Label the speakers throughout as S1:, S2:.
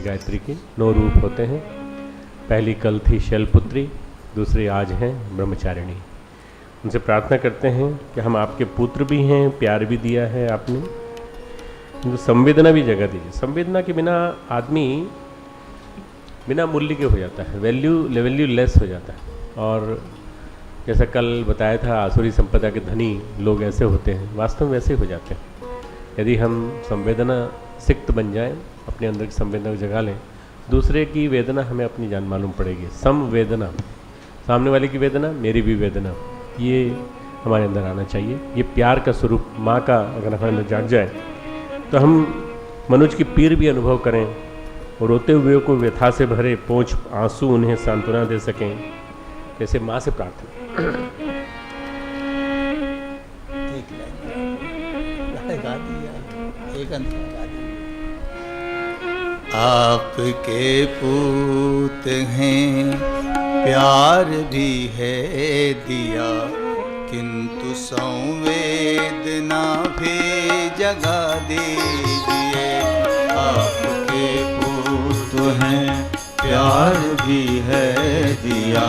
S1: गायत्री के 9 रूप होते हैं। पहली कल थी शैलपुत्री, दूसरी आज हैं ब्रह्मचारिणी। उनसे प्रार्थना करते हैं कि हम आपके पुत्र भी हैं, प्यार भी दिया है आपने, तो संवेदना भी जगह दीजिए। संवेदना के बिना आदमी बिना मूल्य के हो जाता है, वैल्यू लेस हो जाता है। और जैसा कल बताया था, आसुरी संपदा के धनी लोग ऐसे होते हैं, वास्तव में वैसे हो जाते हैं। यदि हम संवेदना सिक्त बन जाएं, अपने अंदर की संवेदना जगा लें, दूसरे की वेदना हमें अपनी जान मालूम पड़ेगी। संवेदना, सामने वाले की वेदना मेरी भी वेदना, ये हमारे अंदर आना चाहिए। ये प्यार का स्वरूप माँ का अगर हमारे अंदर जाग जाए तो हम मनुष्य की पीर भी अनुभव करें और रोते हुए को व्यथा से भरे पोंछ आंसू उन्हें सांत्वना दे सकें। जैसे माँ से प्रार्थना।
S2: आपके पूत हैं, प्यार भी है दिया, किंतु संवेदना भी जगा दीजिए। आपके पूत हैं, प्यार भी है दिया,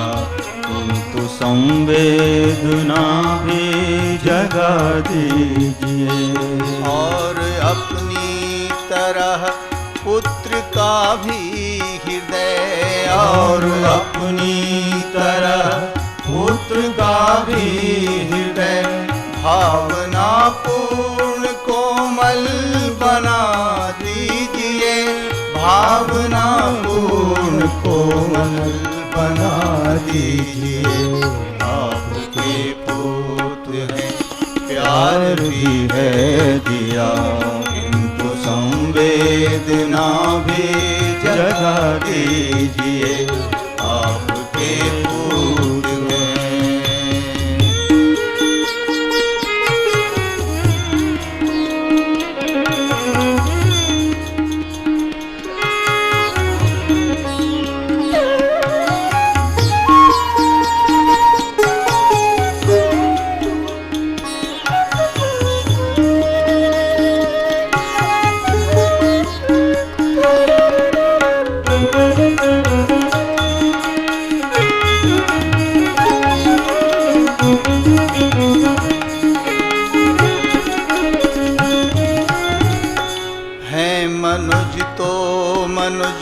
S2: किंतु संवेदना भी जगा दीजिए। और अपनी तरह पुत्र का भी हृदय, और अपनी तरह पुत्र का भी हृदय भावना पूर्ण कोमल बना दीजिए। भावना पूर्ण कोमल बना दीजिए। आपके पुत्र हैं, प्यार भी है दिया, किंतु संवेदना भी जगा दीजिए। आपके पुत्र हैं। मनुज तो मनुज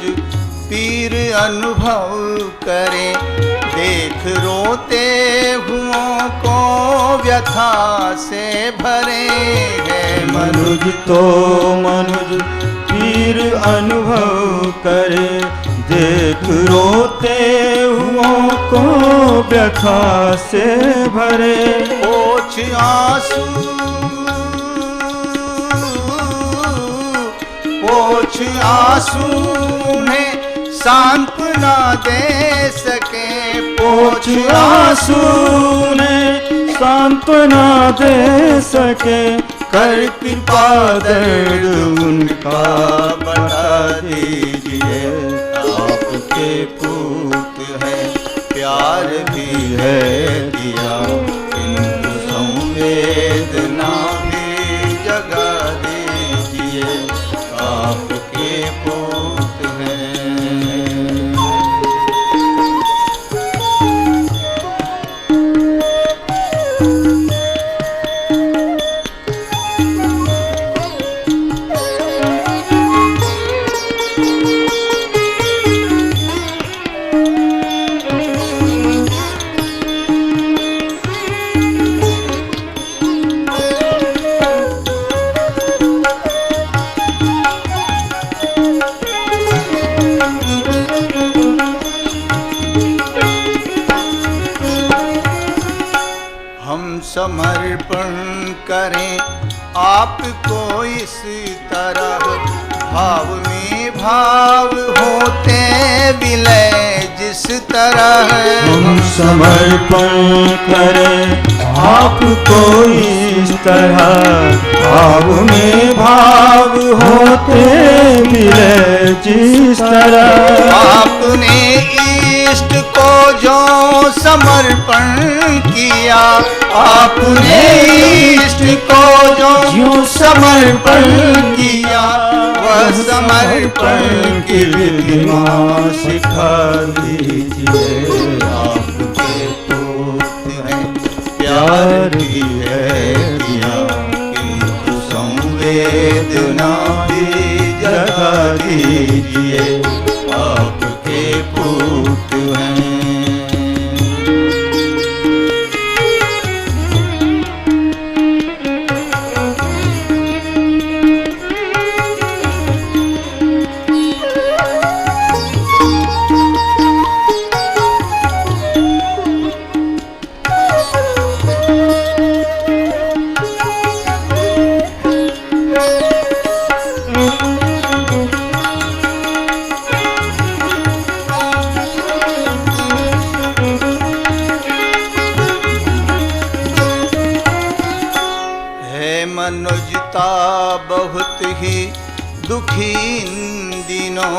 S2: पीर अनुभव करें, देख रोते हुओं को व्यथा से भरे हैं। मनुज तो मनुज पीर अनुभव करे, देख रोते हुओं को व्यथा से भरे। ओछ आंसू पोछ आंसू उन्हें सांत्वना दे सके। पोछ आंसू उन्हें सांत्वना दे सके। कर कृपा दर्द उनका बता दीजिए। आपके पूत है, प्यार भी है दिया, किंतु संवेदना भी जगा दीजिए। आपके पूत हैं। समर्पण करें आपको इस तरह, भाव में भाव होते विलय जिस तरह। हम समर्पण करें आपको इस तरह, भाव में भाव होते विलय जिस तरह। आपने इष्ट को जो समर्पण किया, आपने इष्ट को जो समर्पण किया, वह समर्पण की विधि माँ सिखा दीजिए। आपके पुत्र हैं, प्यार भी है दिया, किंतु संवेदना भी जगा दीजिए। आपके पुत्र हैं। मनुजता बहुत ही दुखी इन दिनों,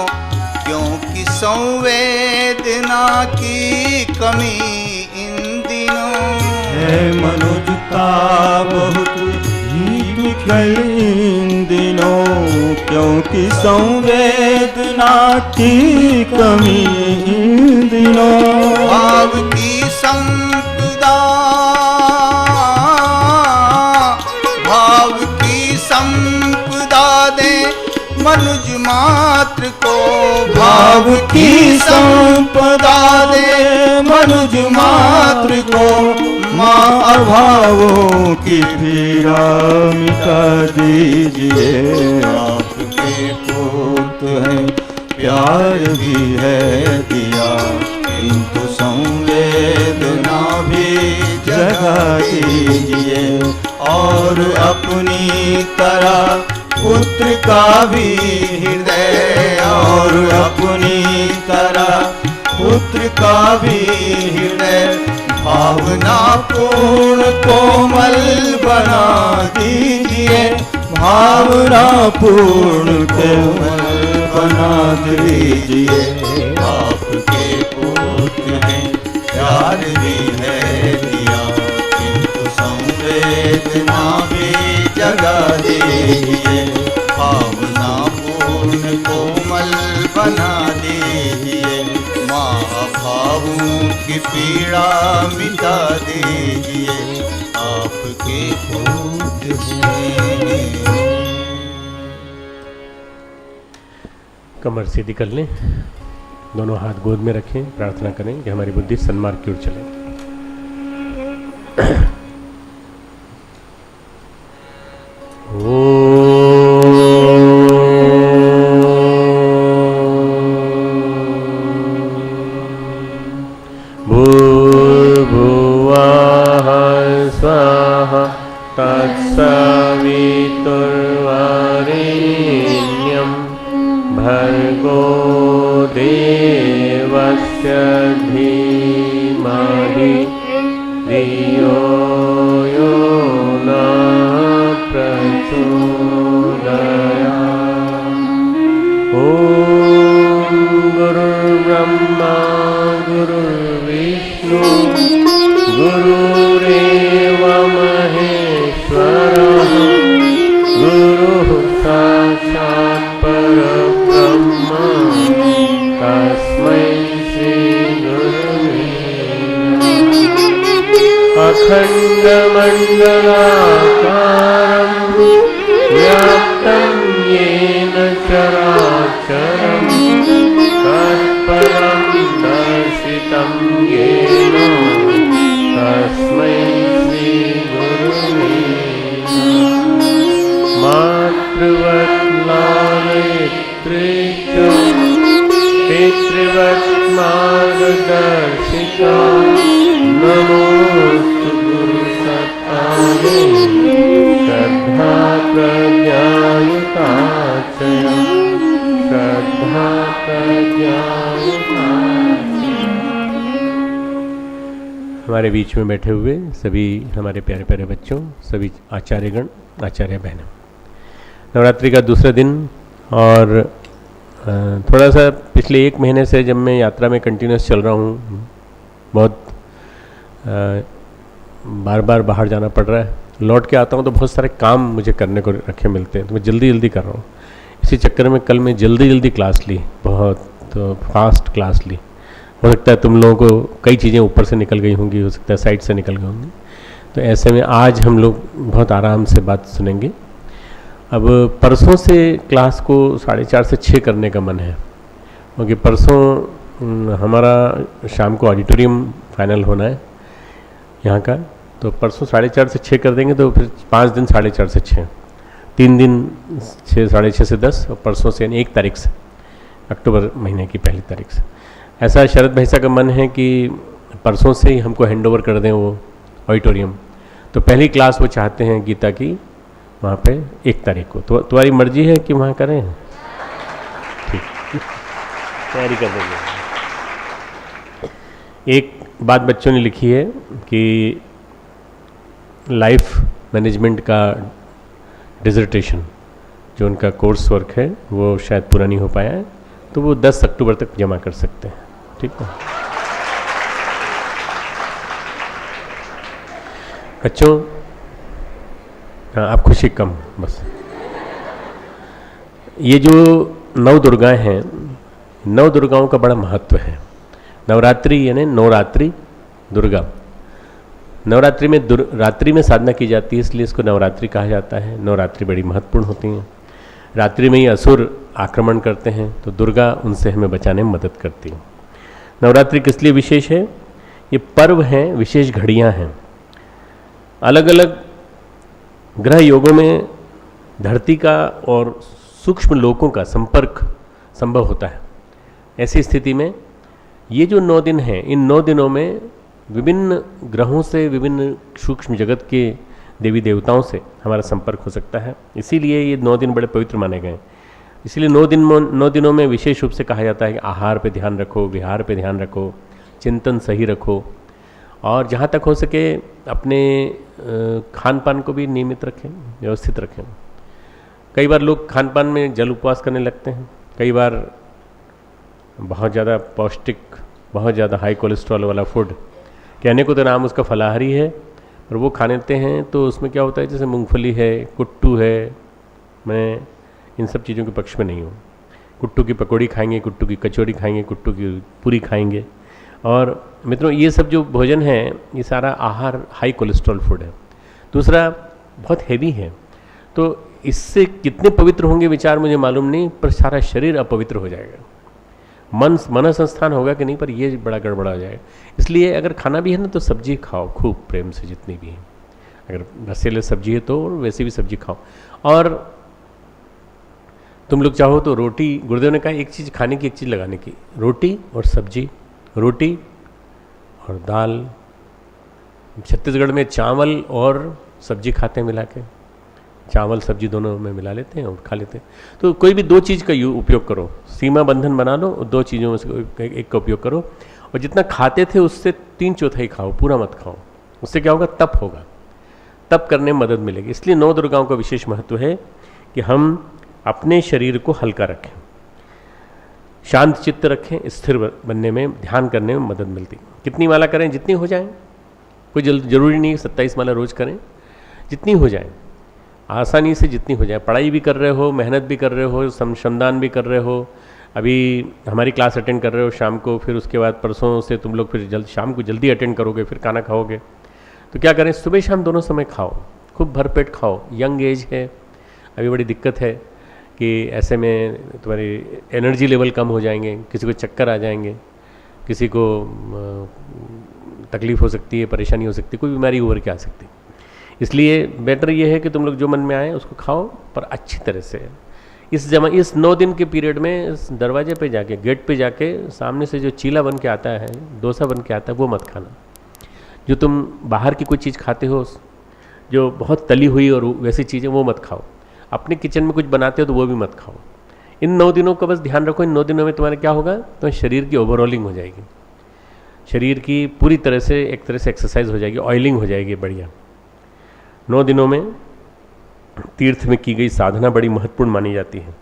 S2: क्योंकि संवेदना की कमी इन दिनों।
S3: है मनुजता बहुत ही दुखी इन दिनों, क्योंकि संवेदना की कमी इन दिनों।
S2: भाव की संपदा, संपदा दे मनुज मात्र को। भाव की संपदा दे मनुज मात्र को।
S3: माँ अभावों की पीड़ा मिटा दीजिए।
S2: आपके पुत्र हैं, प्यार भी है दिया, किंतु संवेदना भी जगा दीजिए। और अपनी तरह पुत्र का भी हृदय, और अपनी तरह पुत्र का भी हृदय भावना पूर्ण कोमल बना दीजिए।
S3: भावना पूर्ण कोमल बना दीजिए।
S2: आपके पुत्र हैं, प्यार भी है दिया, किंतु संवेदना भी जगा दीजिए। भावना पूर्ण कोमल बना दीजिए। माँ भावों की पीड़ा मिटा दीजिए। आपके पुत्र हैं।
S1: कमर सीधी कर लें, दोनों हाथ गोद में रखें, प्रार्थना करें कि हमारी बुद्धि सन्मार्ग की ओर चले। भूर्भुवः स्वः तत्सवितुर्वरेण्यं भर्गो देवस्य धीमहि धियो यो नः प्रचोदयात्। ॐ गुरुर्ब्रह्मा गुरुर्विष्णु गुरुरेव महेश्वरः गुरुः साक्षात् परब्रह्म तस्मै श्री गुरुवे नमः। अखण्डमण्डलाकारं व्याप्तं येन चराचरं तत्पदं दर्शितं येन तस्मै श्री गुरुवे नमः। मातृवत् लालयित्री च पितृवत् मार्गदर्शिका नमोस्तु गुरुसत्तायै श्रद्धा प्रज्ञायुता च श्रद्धा प्रज्ञायुता। हमारे बीच में बैठे हुए सभी हमारे प्यारे प्यारे बच्चों, सभी आचार्यगण, आचार्य बहनों, नवरात्रि का दूसरा दिन और थोड़ा सा पिछले 1 महीने से जब मैं यात्रा में कंटिन्यूस चल रहा हूँ, बहुत बार बार बाहर जाना पड़ रहा है। लौट के आता हूँ तो बहुत सारे काम मुझे करने को रखे मिलते हैं, तो मैं जल्दी जल्दी कर रहा हूँ, उसी चक्कर में कल मैं जल्दी क्लास ली, बहुत फास्ट क्लास ली। हो सकता है तुम लोगों को कई चीज़ें ऊपर से निकल गई होंगी, हो सकता है साइड से निकल गई होंगी। तो ऐसे में आज हम लोग बहुत आराम से बात सुनेंगे। अब परसों से क्लास को 4:30 से 6 करने का मन है, क्योंकि परसों हमारा शाम को ऑडिटोरियम फाइनल होना है यहाँ का। तो परसों 4:30 से 6 कर देंगे, तो फिर 5 दिन 4:30 से 6, 3 दिन 6, 6:30 से 10, और परसों से यानी 1 तारीख से, अक्टूबर महीने की 1 तारीख से। ऐसा शरद भाई साहब का मन है कि परसों से ही हमको हैंड ओवर कर दें वो ऑडिटोरियम। तो पहली क्लास वो चाहते हैं गीता की वहाँ पे 1 तारीख को। तो तुम्हारी मर्जी है कि वहाँ करें? ठीक, तैयारी कर देंगे। एक बात बच्चों ने लिखी है कि लाइफ मैनेजमेंट का डिसर्टेशन जो उनका कोर्स वर्क है वो शायद पूरा नहीं हो पाया है, तो वो 10 अक्टूबर तक जमा कर सकते हैं। ठीक है बच्चों, हाँ आप खुशी कम बस। ये जो 9 दुर्गाएं हैं, 9 दुर्गाओं का बड़ा महत्व है। नवरात्रि यानी नवरात्रि दुर्गा, नवरात्रि में रात्रि में साधना की जाती है, इसलिए इसको नवरात्रि कहा जाता है। नवरात्रि बड़ी महत्वपूर्ण होती हैं। रात्रि में ही असुर आक्रमण करते हैं, तो दुर्गा उनसे हमें बचाने में मदद करती है। नवरात्रि किस लिए विशेष है? ये पर्व हैं, विशेष घड़ियां हैं। अलग अलग ग्रह योगों में धरती का और सूक्ष्म लोकों का संपर्क संभव होता है। ऐसी स्थिति में ये जो 9 दिन हैं, इन 9 दिनों में विभिन्न ग्रहों से, विभिन्न सूक्ष्म जगत के देवी देवताओं से हमारा संपर्क हो सकता है। इसीलिए ये 9 दिन बड़े पवित्र माने गए। इसीलिए 9 दिनों में विशेष रूप से कहा जाता है कि आहार पे ध्यान रखो, विहार पे ध्यान रखो, चिंतन सही रखो, और जहाँ तक हो सके अपने खान पान को भी नियमित रखें, व्यवस्थित रखें। कई बार लोग खान पान में जल उपवास करने लगते हैं, कई बार बहुत ज़्यादा पौष्टिक, बहुत ज़्यादा हाई कोलेस्ट्रॉल वाला फूड, कहने को तो नाम उसका फलाहारी है, पर वो खा लेते हैं। तो उसमें क्या होता है, जैसे मूंगफली है, कुट्टू है, मैं इन सब चीज़ों के पक्ष में नहीं हूँ। कुट्टू की पकौड़ी खाएंगे, कुट्टू की कचौड़ी खाएंगे, कुट्टू की पूरी खाएंगे। और मित्रों, ये सब जो भोजन है, ये सारा आहार हाई कोलेस्ट्रॉल फूड है। दूसरा बहुत हैवी है, तो इससे कितने पवित्र होंगे विचार मुझे मालूम नहीं, पर सारा शरीर अपवित्र हो जाएगा। मन संस्थान होगा कि नहीं, पर ये बड़ा गड़बड़ा जाएगा। इसलिए अगर खाना भी है ना, तो सब्जी खाओ खूब प्रेम से, जितनी भी है। अगर रसेले सब्जी है तो वैसे भी सब्जी खाओ। और तुम लोग चाहो तो रोटी, गुरुदेव ने कहा एक चीज़ खाने की, एक चीज़ लगाने की, रोटी और सब्जी, रोटी और दाल। छत्तीसगढ़ में चावल और सब्जी खाते हैं मिला के, चावल सब्जी दोनों में मिला लेते हैं और खा लेते हैं। तो कोई भी 2 चीज़ का उपयोग करो, सीमा बंधन बना लो और 2 चीज़ों में से एक का उपयोग करो। और जितना खाते थे उससे 3/4 खाओ, पूरा मत खाओ। उससे क्या होगा? तप होगा, तप करने में मदद मिलेगी। इसलिए 9 दुर्गाओं का विशेष महत्व है कि हम अपने शरीर को हल्का रखें, शांत चित्त रखें, स्थिर बनने में, ध्यान करने में मदद मिलती। कितनी माला करें? जितनी हो जाए, कोई जरूरी नहीं 27 माला रोज़ करें, जितनी हो जाए, आसानी से जितनी हो जाए। पढ़ाई भी कर रहे हो, मेहनत भी कर रहे हो, श्रमदान भी कर रहे हो, अभी हमारी क्लास अटेंड कर रहे हो शाम को, फिर उसके बाद परसों से तुम लोग फिर शाम को जल्दी अटेंड करोगे, फिर खाना खाओगे। तो क्या करें? सुबह शाम दोनों समय खाओ, खूब भरपेट खाओ। यंग एज है, अभी बड़ी दिक्कत है कि ऐसे में तुम्हारी एनर्जी लेवल कम हो जाएंगे, किसी को चक्कर आ जाएंगे, किसी को तकलीफ़ हो सकती है, परेशानी हो सकती है, कोई बीमारी उभर के आ सकती है। इसलिए बेटर ये है कि तुम लोग जो मन में आए उसको खाओ, पर अच्छी तरह से। इस 9 दिन के पीरियड में दरवाजे पे जाके, गेट पे जाके, सामने से जो चीला बन के आता है, डोसा बन के आता है, वो मत खाना। जो तुम बाहर की कोई चीज़ खाते हो, जो बहुत तली हुई और वैसी चीज़ें, वो मत खाओ। अपने किचन में कुछ बनाते हो तो वो भी मत खाओ। इन 9 दिनों का बस ध्यान रखो। इन 9 दिनों में तुम्हारा क्या होगा? तो शरीर की ओवरऑलिंग हो जाएगी, शरीर की पूरी तरह से एक तरह से एक्सरसाइज हो जाएगी, ऑयलिंग हो जाएगी बढ़िया। 9 दिनों में तीर्थ में की गई साधना बड़ी महत्वपूर्ण मानी जाती है।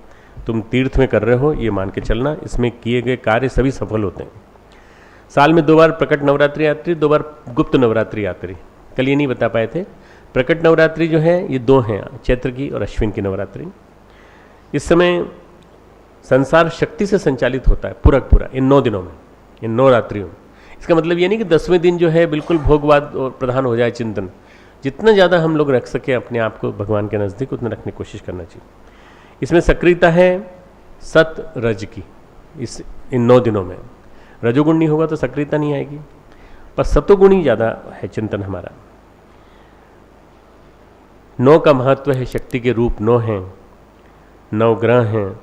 S1: तुम तीर्थ में कर रहे हो ये मान के चलना, इसमें किए गए कार्य सभी सफल होते हैं। साल में 2 बार प्रकट नवरात्रि आती है, 2 बार गुप्त नवरात्रि आती है। कल ये नहीं बता पाए थे। प्रकट नवरात्रि जो है ये 2 हैं, चैत्र की और अश्विन की नवरात्रि। इस समय संसार शक्ति से संचालित होता है पूरा इन 9 दिनों में, इन 9 रात्रियों में। इसका मतलब ये नहीं कि 10वें दिन जो है बिल्कुल भोगवाद और प्रधान हो जाए चिंतन। जितना ज़्यादा हम लोग रख सके अपने आप को भगवान के नज़दीक, उतना रखने की कोशिश करना चाहिए। इसमें सक्रियता है सत रज की। इन 9 दिनों में रजोगुण नहीं होगा तो सक्रियता नहीं आएगी, पर सतोगुण ही ज़्यादा है चिंतन हमारा। 9 का महत्व है, शक्ति के रूप 9 हैं, 9 ग्रह हैं,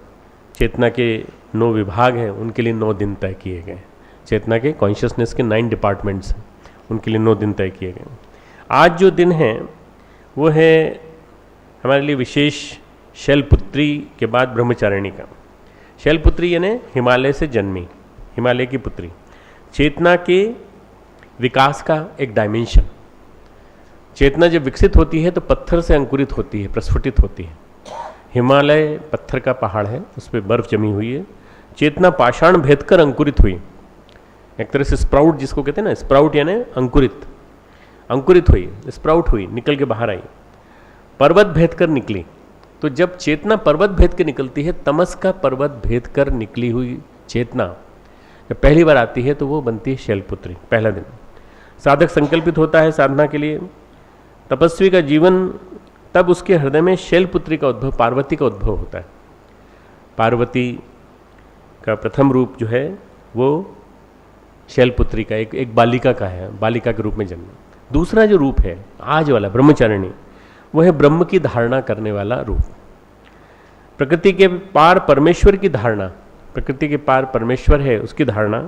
S1: चेतना के 9 विभाग हैं, उनके लिए 9 दिन तय किए गए। चेतना के कॉन्शियसनेस के 9 डिपार्टमेंट्स हैं, उनके लिए 9 दिन तय किए गए। आज जो दिन है वो है हमारे लिए विशेष शैलपुत्री के बाद ब्रह्मचारिणी का। शैलपुत्री यानी हिमालय से जन्मी, हिमालय की पुत्री, चेतना के विकास का एक डायमेंशन। चेतना जब विकसित होती है तो पत्थर से अंकुरित होती है, प्रस्फुटित होती है। हिमालय पत्थर का पहाड़ है, उस पर बर्फ जमी हुई है। चेतना पाषाण भेद कर अंकुरित हुई, एक तरह से स्प्राउट जिसको कहते हैं ना, स्प्राउट यानी अंकुरित हुई, स्प्राउट हुई, निकल के बाहर आई, पर्वत भेद कर निकली। तो जब चेतना पर्वत भेद के निकलती है, तमस का पर्वत भेद कर निकली हुई चेतना जब पहली बार आती है तो वो बनती है शैलपुत्री। पहला दिन साधक संकल्पित होता है साधना के लिए। तपस्वी का जीवन, तब उसके हृदय में शैलपुत्री का उद्भव, पार्वती का उद्भव होता है। पार्वती का प्रथम रूप जो है वो शैलपुत्री का, एक बालिका का है, बालिका के रूप में जन्म। दूसरा जो रूप है आज वाला ब्रह्मचारिणी, वो है ब्रह्म की धारणा करने वाला रूप। प्रकृति के पार परमेश्वर की धारणा, प्रकृति के पार परमेश्वर है उसकी धारणा,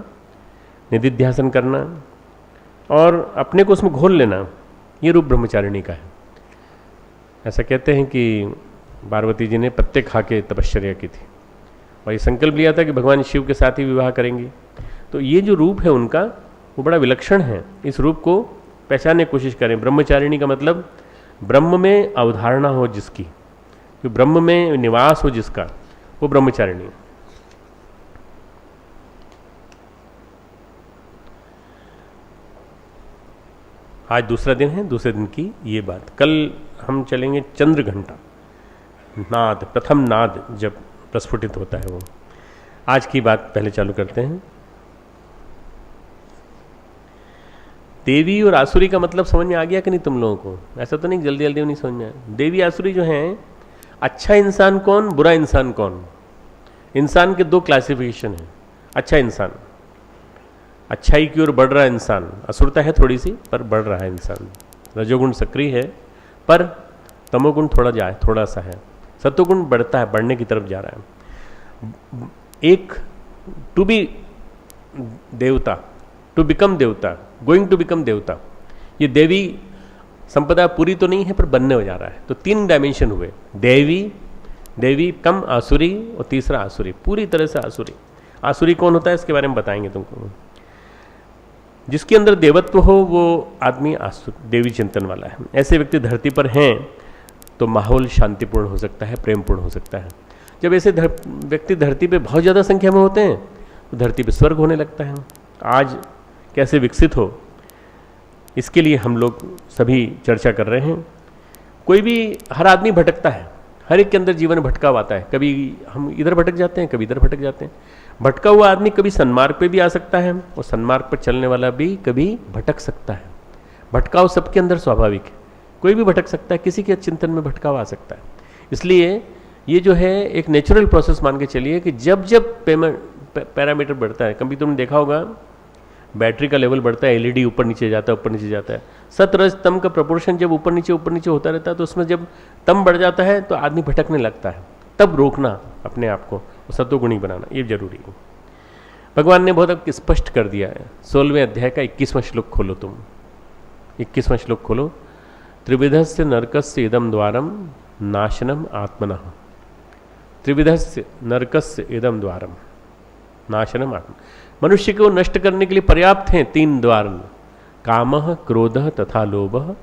S1: निधिध्यासन करना और अपने को उसमें घोल लेना, ये रूप ब्रह्मचारिणी का है। ऐसा कहते हैं कि पार्वती जी ने पत्ते खा के तपश्चर्या की थी और ये संकल्प लिया था कि भगवान शिव के साथ ही विवाह करेंगे। तो ये जो रूप है उनका वो बड़ा विलक्षण है। इस रूप को पहचानने की कोशिश करें। ब्रह्मचारिणी का मतलब ब्रह्म में अवधारणा हो जिसकी, जो ब्रह्म में निवास हो जिसका, वो ब्रह्मचारिणी है। आज दूसरा दिन है, दूसरे दिन की ये बात। कल हम चलेंगे चंद्र घंटा, नाद, प्रथम नाद जब प्रस्फुटित होता है वो। आज की बात पहले चालू करते हैं। देवी और आसुरी का मतलब समझ में आ गया कि नहीं तुम लोगों को? ऐसा तो नहीं जल्दी जल्दी नहीं समझ में आया। देवी आसुरी जो हैं, अच्छा इंसान कौन, बुरा इंसान कौन। इंसान के 2 क्लासिफिकेशन हैं। अच्छा इंसान, अच्छाई की ओर बढ़ रहा है इंसान, असुरता है थोड़ी सी पर बढ़ रहा है इंसान। रजोगुण सक्रिय है पर तमोगुण थोड़ा सा है। सत्वगुण बढ़ता है, बढ़ने की तरफ जा रहा है। एक टू बी देवता, टू बिकम देवता, गोइंग टू बिकम देवता, ये देवी संपदा पूरी तो नहीं है पर बनने हो जा रहा है। तो 3 डायमेंशन हुए, देवी कम आसुरी और तीसरा आसुरी, पूरी तरह से आसुरी। आसुरी कौन होता है इसके बारे में बताएंगे तुमको। जिसके अंदर देवत्व हो वो आदमी देवी चिंतन वाला है। ऐसे व्यक्ति धरती पर हैं तो माहौल शांतिपूर्ण हो सकता है, प्रेमपूर्ण हो सकता है। जब ऐसे व्यक्ति धरती पे बहुत ज़्यादा संख्या में होते हैं तो धरती पे स्वर्ग होने लगता है। आज कैसे विकसित हो, इसके लिए हम लोग सभी चर्चा कर रहे हैं। कोई भी, हर आदमी भटकता है, हर एक के अंदर जीवन भटकाव आता है। कभी हम इधर भटक जाते हैं, कभी इधर भटक जाते हैं। भटका हुआ आदमी कभी सन्मार्ग पे भी आ सकता है और सन्मार्ग पर चलने वाला भी कभी भटक सकता है। भटकाव सबके अंदर स्वाभाविक है, कोई भी भटक सकता है, किसी के चिंतन में भटकाव आ सकता है। इसलिए ये जो है एक नेचुरल प्रोसेस मान के चलिए कि जब जब पैरामीटर बढ़ता है, कभी तुमने देखा होगा बैटरी का लेवल बढ़ता है, एलईडी ऊपर नीचे जाता है, ऊपर नीचे जाता है। सत रज तम का प्रोपोर्शन जब ऊपर नीचे होता रहता है तो उसमें जब तम बढ़ जाता है तो आदमी भटकने लगता है। तब रोकना अपने आप को, सत्वगुणी बनाना, ये जरूरी है। भगवान ने बहुत स्पष्ट कर दिया है। 16वें अध्याय का 21वां श्लोक खोलो तुम, 21वां श्लोक खोलो। त्रिविधस्य नरकस्य इदम द्वारम नाशनम आत्मनः। त्रिविधस्य नरकस्य इदम द्वारम नाशनम आत्मा। मनुष्य को नष्ट करने के लिए पर्याप्त हैं 3 द्वार, कामः, क्रोधः तथा लोभः,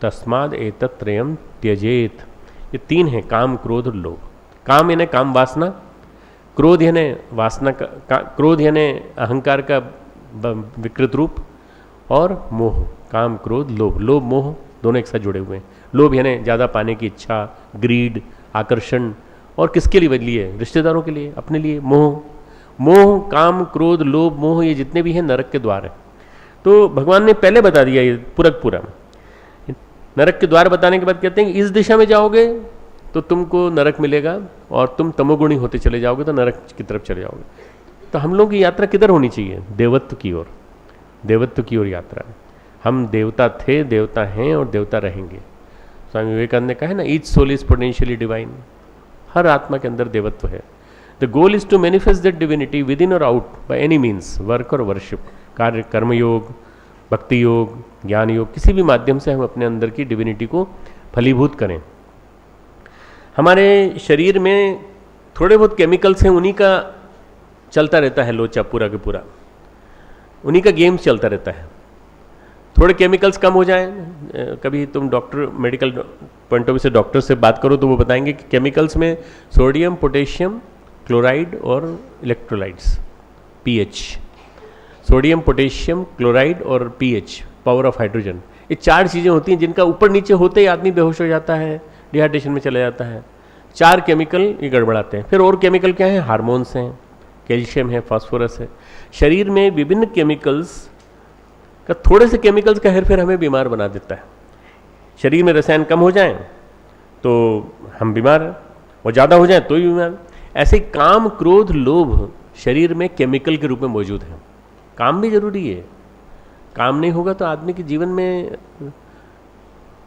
S1: तस्माद् एतत्त्रयम् त्यजेत। ये 3 हैं, काम, क्रोध और लोभ। काम यानी काम वासना, क्रोध यानी वासना का क्रोध यानी अहंकार का विकृत रूप, और मोह, काम, क्रोध, लोभ। लोभ मोह दोनों एक साथ जुड़े हुए हैं। लोभ यानी ज़्यादा पाने की इच्छा, ग्रीड, आकर्षण, और किसके लिए? रिश्तेदारों के लिए, अपने लिए। मोह, काम, क्रोध, लोभ, मोह, ये जितने भी हैं नरक के द्वार हैं। तो भगवान ने पहले बता दिया ये पूरा नरक के द्वार बताने के बाद कहते हैं कि इस दिशा में जाओगे तो तुमको नरक मिलेगा, और तुम तमोगुणी होते चले जाओगे तो नरक की तरफ चले जाओगे। तो हम लोग की यात्रा किधर होनी चाहिए? देवत्व की ओर, देवत्व की ओर यात्रा। हम देवता थे, देवता हैं और देवता रहेंगे। स्वामी विवेकानंद ने कहा है ना, each soul is potentially divine. हर आत्मा के अंदर देवत्व है। The goal is to manifest that divinity within और out by any means, work और वर्शिप, कार्य, कर्मयोग, भक्ति योग, ज्ञान योग, किसी भी माध्यम से हम अपने अंदर की डिविनिटी को फलीभूत करें। हमारे शरीर में थोड़े बहुत केमिकल्स हैं, उन्हीं का चलता रहता है लोचा पूरा के पूरा, उन्हीं का गेम चलता रहता है। थोड़े केमिकल्स कम हो जाएं, कभी तुम doctor, medical point of view से डॉक्टर से बात करो तो वो बताएंगे कि केमिकल्स में सोडियम, पोटेशियम, क्लोराइड और electrolytes, pH, sodium, potassium, chloride और पीएच, पावर ऑफ हाइड्रोजन, ये 4 चीज़ें होती हैं जिनका ऊपर नीचे होते ही आदमी बेहोश हो जाता है, डिहाइड्रेशन में चला जाता है। 4 केमिकल ये गड़बड़ाते हैं। फिर और केमिकल क्या है? हार्मोन्स हैं, कैल्शियम है, फास्फोरस है। शरीर में विभिन्न केमिकल्स का, थोड़े से केमिकल्स का हेरफेर हमें बीमार बना देता है। शरीर में रसायन कम हो जाएं तो हम बीमार, और ज़्यादा हो जाए तो भी बीमार। ऐसे काम, क्रोध, लोभ शरीर में केमिकल के रूप में मौजूद है। काम भी जरूरी है, काम नहीं होगा तो आदमी के जीवन में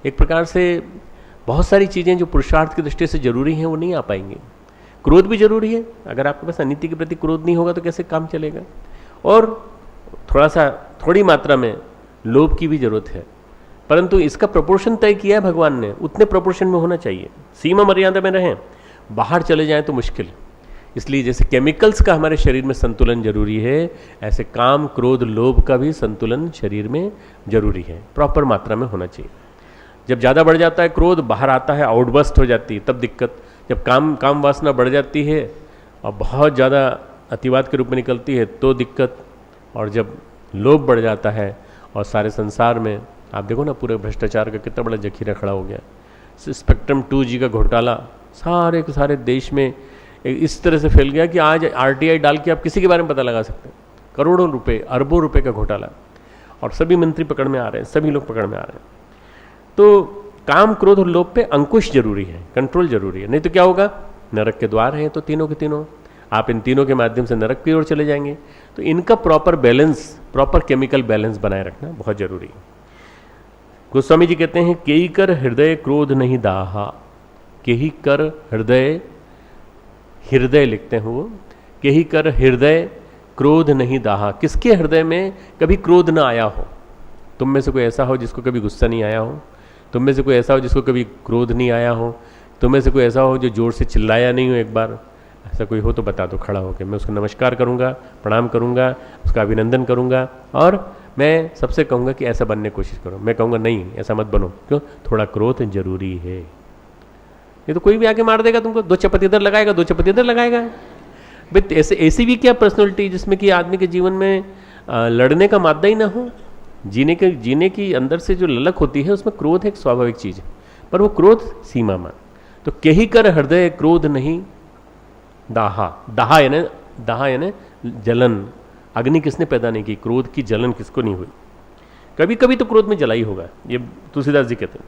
S1: एक प्रकार से बहुत सारी चीज़ें जो पुरुषार्थ की दृष्टि से जरूरी हैं वो नहीं आ पाएंगे। क्रोध भी जरूरी है, अगर आपके पास अनीति के प्रति क्रोध नहीं होगा तो कैसे काम चलेगा। और थोड़ी मात्रा में लोभ की भी जरूरत है, परंतु इसका प्रोपोर्शन तय किया है भगवान ने, उतने प्रोपोर्शन में होना चाहिए, सीमा मर्यादा में रहें, बाहर चले जाएं तो मुश्किल। इसलिए जैसे केमिकल्स का हमारे शरीर में संतुलन जरूरी है, ऐसे काम, क्रोध, लोभ का भी संतुलन शरीर में जरूरी है, प्रॉपर मात्रा में होना चाहिए। जब ज़्यादा बढ़ जाता है क्रोध, बाहर आता है, आउटबर्स्ट हो जाती है, तब दिक्कत। जब काम वासना बढ़ जाती है और बहुत ज़्यादा अतिवाद के रूप में निकलती है तो दिक्कत। और जब लोभ बढ़ जाता है और सारे संसार में आप देखो ना, पूरे भ्रष्टाचार का कितना बड़ा जखीरा खड़ा हो गया। स्पेक्ट्रम 2G का घोटाला सारे के सारे देश में इस तरह से फैल गया कि आज RTI डाल के आप किसी के बारे में पता लगा सकते हैं। करोड़ों रुपए, अरबों रुपए का घोटाला, और सभी मंत्री पकड़ में आ रहे हैं, सभी लोग पकड़ में आ रहे हैं। तो काम, क्रोध और लोभ पे अंकुश जरूरी है, कंट्रोल जरूरी है, नहीं तो क्या होगा? नरक के द्वार हैं तो तीनों के तीनों, आप इन तीनों के माध्यम से नरक की ओर चले जाएंगे। तो इनका proper balance, proper chemical balance बनाए रखना बहुत जरूरी है। गोस्वामी जी कहते हैं, केही कर हृदय क्रोध नहीं दाहा, केही कर हृदय, हृदय लिखते हैं वो, केही कर हृदय क्रोध नहीं दाहा। किसके हृदय में कभी क्रोध ना आया हो? तुम में से कोई ऐसा हो जिसको कभी गुस्सा नहीं आया हो? तुम में से कोई ऐसा हो जिसको कभी क्रोध नहीं आया हो? तुम में से कोई ऐसा हो जो जोर से चिल्लाया नहीं हो एक बार? ऐसा कोई हो तो बता दो खड़ा होकर, मैं उसको नमस्कार करूंगा, प्रणाम करूंगा, उसका अभिनंदन करूंगा, और मैं सबसे कहूंगा कि ऐसा बनने की कोशिश करो। मैं कहूंगा नहीं, ऐसा मत बनो। क्यों? थोड़ा क्रोध जरूरी है। ये तो कोई भी आके मार देगा तुमको, 2 चपत इधर लगाएगा, 2 चपत इधर लगाएगा। भाई ऐसी भी क्या पर्सनैलिटी जिसमें कि आदमी के जीवन में लड़ने का मादा ही ना हो? जीने की अंदर से जो ललक होती है उसमें क्रोध एक स्वाभाविक चीज़ है, पर वो क्रोध सीमा में। तो केही कर हृदय क्रोध नहीं दाहा। दाहा यानी जलन। अग्नि किसने पैदा नहीं की? क्रोध की जलन किसको नहीं हुई? कभी कभी तो क्रोध में जलाई होगा, ये तुलसीदास जी कहते हैं।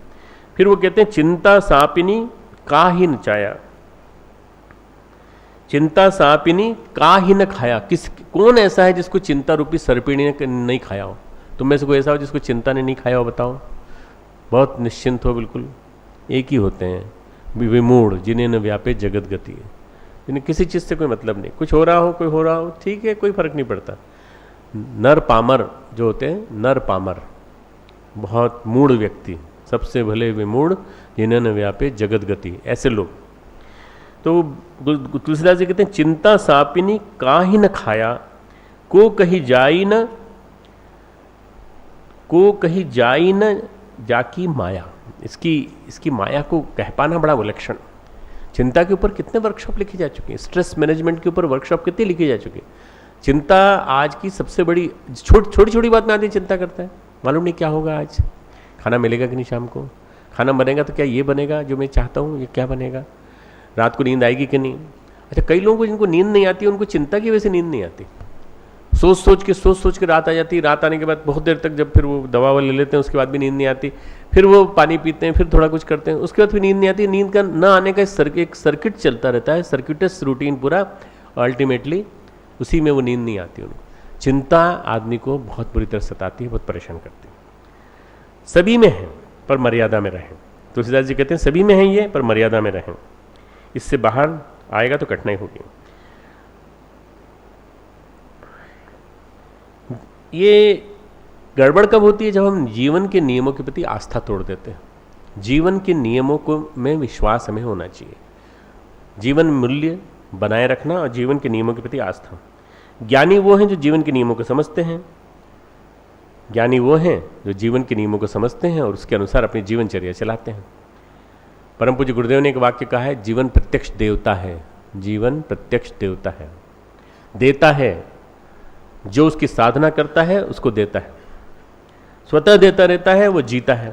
S1: फिर वो कहते हैं, चिंता सापिनी काहि न चाया, चिंता सापिनी काहि न खाया। कौन ऐसा है जिसको चिंता रूपी सर्पिणी ने नहीं खाया हो? तुम में से कोई ऐसा हो जिसको चिंता ने नहीं खाया हो? बताओ। बहुत निश्चिंत हो, बिल्कुल एक ही होते हैं, विमूढ़, जिन्हें न व्यापे जगत गति है, जिन्हें किसी चीज़ से कोई मतलब नहीं। कुछ हो रहा हो, कोई हो रहा हो, ठीक है, कोई फर्क नहीं पड़ता। नर पामर जो होते हैं, नर पामर, बहुत मूढ़ व्यक्ति, सबसे भले विमूढ़, जिन्हें न व्यापे जगत गति, ऐसे लोग। तो तुलसीदास जी कहते हैं, चिंता सापिनी काहि न खाया, को कहीं जाई न जाकी माया। इसकी माया को कह पाना बड़ा विलक्षण। चिंता के ऊपर कितने वर्कशॉप लिखी जा चुकी हैं, स्ट्रेस मैनेजमेंट के ऊपर वर्कशॉप कितनी लिखी जा चुकी है। चिंता आज की सबसे बड़ी, छोटी छोटी बात में आदमी चिंता करता है, मालूम नहीं क्या होगा, आज खाना मिलेगा कि नहीं, शाम को खाना बनेगा तो क्या ये बनेगा जो मैं चाहता हूँ, ये क्या बनेगा, रात को नींद आएगी कि नहीं। अच्छा, कई लोगों को जिनको नींद नहीं आती उनको चिंता की वजह से नींद नहीं आती, सोच सोच के रात आ जाती है। रात आने के बाद बहुत देर तक जब फिर वो दवा ले लेते हैं उसके बाद भी नींद नहीं आती, फिर वो पानी पीते हैं, फिर थोड़ा कुछ करते हैं, उसके बाद फिर नींद नहीं आती। नींद का ना आने का एक सर्किट चलता रहता है, सर्किटस रूटीन पूरा, अल्टीमेटली उसी में वो नींद नहीं आती उनको। चिंता आदमी को बहुत बुरी तरह सताती है, बहुत परेशान करती है। सभी में है पर मर्यादा में रहें। तुलसीदास जी कहते हैं सभी में है ये, पर मर्यादा में रहें, इससे बाहर आएगा तो कठिनाई होगी। ये गड़बड़ कब होती है? जब हम जीवन के नियमों के प्रति आस्था तोड़ देते हैं। जीवन के नियमों को में विश्वास हमें होना चाहिए, जीवन मूल्य बनाए रखना और जीवन के नियमों के प्रति आस्था। ज्ञानी वो हैं जो जीवन के नियमों को समझते हैं, ज्ञानी वो हैं जो जीवन के नियमों को समझते हैं और उसके अनुसार अपनी जीवनचर्या चलाते हैं। परम पूज्य गुरुदेव ने एक वाक्य कहा है, जीवन प्रत्यक्ष देवता है, जीवन प्रत्यक्ष देवता है, देता है, जो उसकी साधना करता है उसको देता है, स्वतः देता रहता है, वो जीता है।